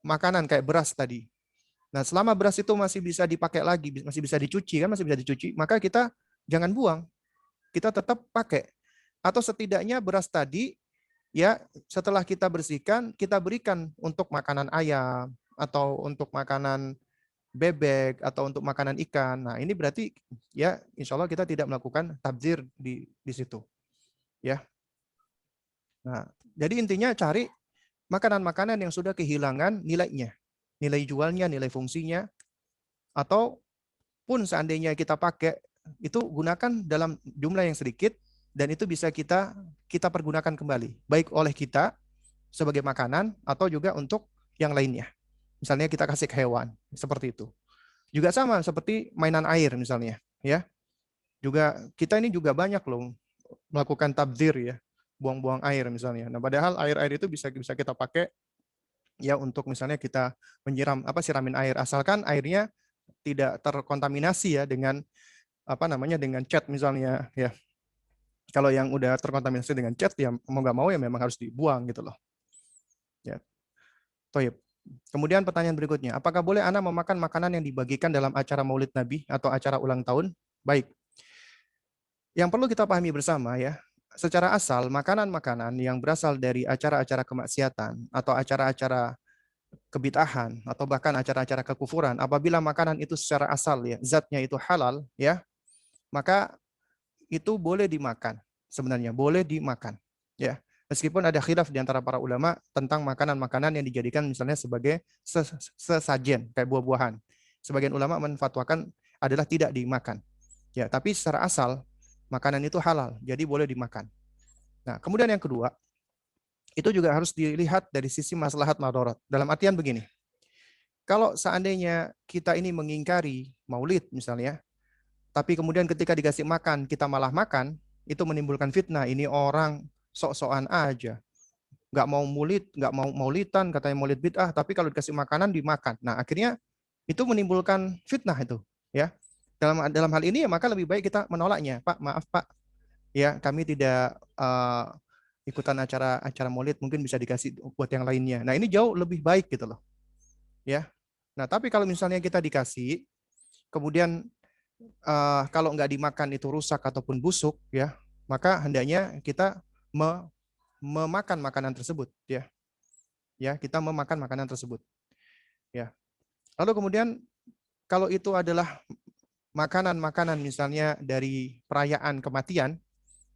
makanan kayak beras tadi. Nah, selama beras itu masih bisa dipakai lagi, masih bisa dicuci kan, masih bisa dicuci, maka kita jangan buang. Kita tetap pakai. Atau setidaknya beras tadi ya setelah kita bersihkan, kita berikan untuk makanan ayam atau untuk makanan bebek atau untuk makanan ikan. Nah, ini berarti ya insya Allah kita tidak melakukan tabdzir di situ. Ya. Nah, jadi intinya cari makanan-makanan yang sudah kehilangan nilainya, nilai jualnya, nilai fungsinya, atau pun seandainya kita pakai, itu gunakan dalam jumlah yang sedikit dan itu bisa kita kita pergunakan kembali, baik oleh kita sebagai makanan atau juga untuk yang lainnya. Misalnya kita kasih ke hewan, seperti itu. Juga sama seperti mainan air misalnya, ya. Juga kita ini juga banyak loh melakukan tabdzir ya, buang-buang air misalnya. Nah, padahal air-air itu bisa bisa kita pakai ya untuk misalnya kita menyiram siramin air asalkan airnya tidak terkontaminasi ya dengan dengan cat misalnya ya. Kalau yang udah terkontaminasi dengan cat ya mau nggak mau ya memang harus dibuang gitu loh. Ya. Toyib. Kemudian pertanyaan berikutnya, apakah boleh Anda memakan makanan yang dibagikan dalam acara Maulid Nabi atau acara ulang tahun? Baik. Yang perlu kita pahami bersama ya, secara asal makanan-makanan yang berasal dari acara-acara kemaksiatan atau acara-acara kebid'ahan atau bahkan acara-acara kekufuran, apabila makanan itu secara asal ya, zatnya itu halal ya, maka itu boleh dimakan. Sebenarnya boleh dimakan ya. Meskipun ada khilaf di antara para ulama tentang makanan-makanan yang dijadikan misalnya sebagai sesajen kayak buah-buahan. Sebagian ulama menfatwakan adalah tidak dimakan. Ya, tapi secara asal makanan itu halal, jadi boleh dimakan. Nah, kemudian yang kedua, itu juga harus dilihat dari sisi maslahat madarat. Dalam artian begini, kalau seandainya kita ini mengingkari maulid misalnya, tapi kemudian ketika dikasih makan, kita malah makan, itu menimbulkan fitnah. Ini orang sok-sokan aja. Nggak mau maulid, nggak mau maulidan, katanya maulid bid'ah, tapi kalau dikasih makanan, dimakan. Nah, akhirnya itu menimbulkan fitnah itu. Ya, dalam hal ini ya maka lebih baik kita menolaknya. Pak, maaf Pak, ya kami tidak ikutan acara maulid, mungkin bisa dikasih buat yang lainnya. Nah, ini jauh lebih baik gitu loh. Ya. Nah, tapi kalau misalnya kita dikasih, kemudian kalau nggak dimakan itu rusak ataupun busuk, ya, maka hendaknya kita memakan makanan tersebut, ya, ya, kita memakan makanan tersebut, ya. Lalu kemudian kalau itu adalah makanan-makanan misalnya dari perayaan kematian,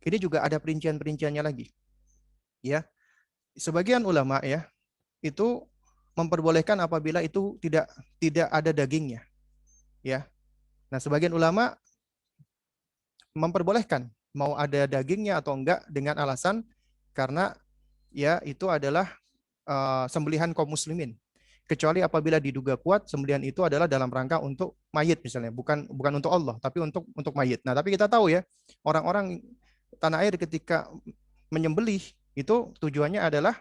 ini juga ada perincian-perinciannya lagi, ya. Sebagian ulama ya itu memperbolehkan apabila itu tidak tidak ada dagingnya, ya. Nah, sebagian ulama memperbolehkan mau ada dagingnya atau enggak dengan alasan karena ya itu adalah sembelihan kaum muslimin. Kecuali apabila diduga kuat sembelihan itu adalah dalam rangka untuk mayit misalnya, bukan bukan untuk Allah, tapi untuk mayit. Nah, tapi kita tahu ya, orang-orang tanah air ketika menyembelih itu tujuannya adalah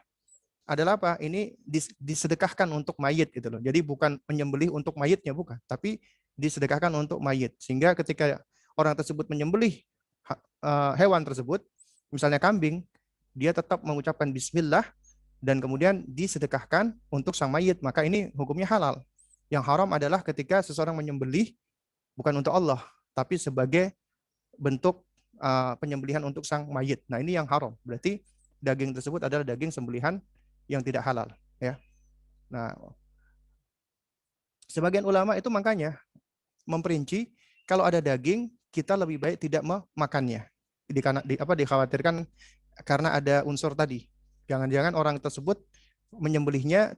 apa? Ini disedekahkan untuk mayit gitu loh. Jadi bukan menyembelih untuk mayitnya bukan, tapi disedekahkan untuk mayit. Sehingga ketika orang tersebut menyembelih hewan tersebut, misalnya kambing, dia tetap mengucapkan bismillah dan kemudian disedekahkan untuk sang mayit, maka ini hukumnya halal. Yang haram adalah ketika seseorang menyembelih bukan untuk Allah, tapi sebagai bentuk penyembelihan untuk sang mayit. Nah, ini yang haram. Berarti daging tersebut adalah daging sembelihan yang tidak halal, ya. Nah, sebagian ulama itu makanya memperinci kalau ada daging kita lebih baik tidak memakannya. Dikhawatirkan karena ada unsur tadi. Jangan-jangan orang tersebut menyembelihnya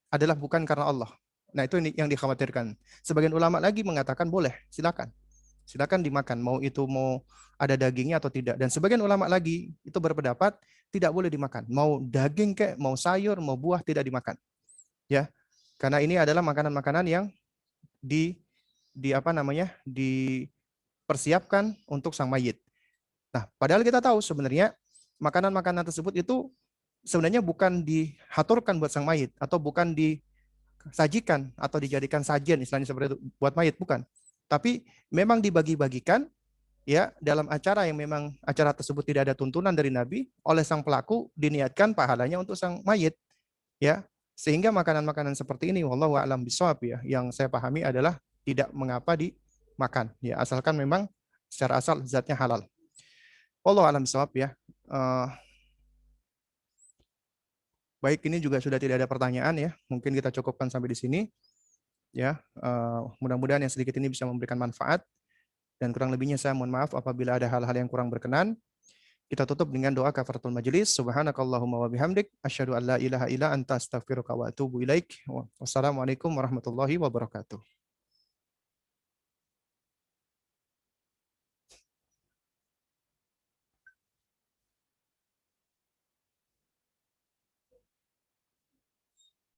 adalah bukan karena Allah. Nah, itu yang dikhawatirkan. Sebagian ulama lagi mengatakan boleh, silakan. Silakan dimakan, mau itu mau ada dagingnya atau tidak. Dan sebagian ulama lagi itu berpendapat tidak boleh dimakan. Mau daging kayak, mau sayur, mau buah tidak dimakan. Ya. Karena ini adalah makanan-makanan yang di apa namanya? Dipersiapkan untuk sang mayit. Nah, padahal kita tahu sebenarnya makanan-makanan tersebut itu sebenarnya bukan dihaturkan buat sang mayit atau bukan disajikan atau dijadikan sajian istilahnya seperti itu buat mayit, bukan. Tapi memang dibagi-bagikan ya dalam acara yang memang acara tersebut tidak ada tuntunan dari Nabi, oleh sang pelaku diniatkan pahalanya untuk sang mayit, ya. Sehingga makanan-makanan seperti ini wallahu a'lam bishawab ya, yang saya pahami adalah tidak mengapa dimakan ya, asalkan memang secara asal zatnya halal. Wallahu a'lam bishawab ya. Baik, ini juga sudah tidak ada pertanyaan ya. Mungkin kita cukupkan sampai di sini. Ya, mudah-mudahan yang sedikit ini bisa memberikan manfaat. Dan kurang lebihnya saya mohon maaf apabila ada hal-hal yang kurang berkenan. Kita tutup dengan doa kafaratul majelis. Subhanakallahumma wa bihamdik asyhadu an la ilaha illa anta astaghfiruka wa atubu ilaik. Wassalamualaikum warahmatullahi wabarakatuh.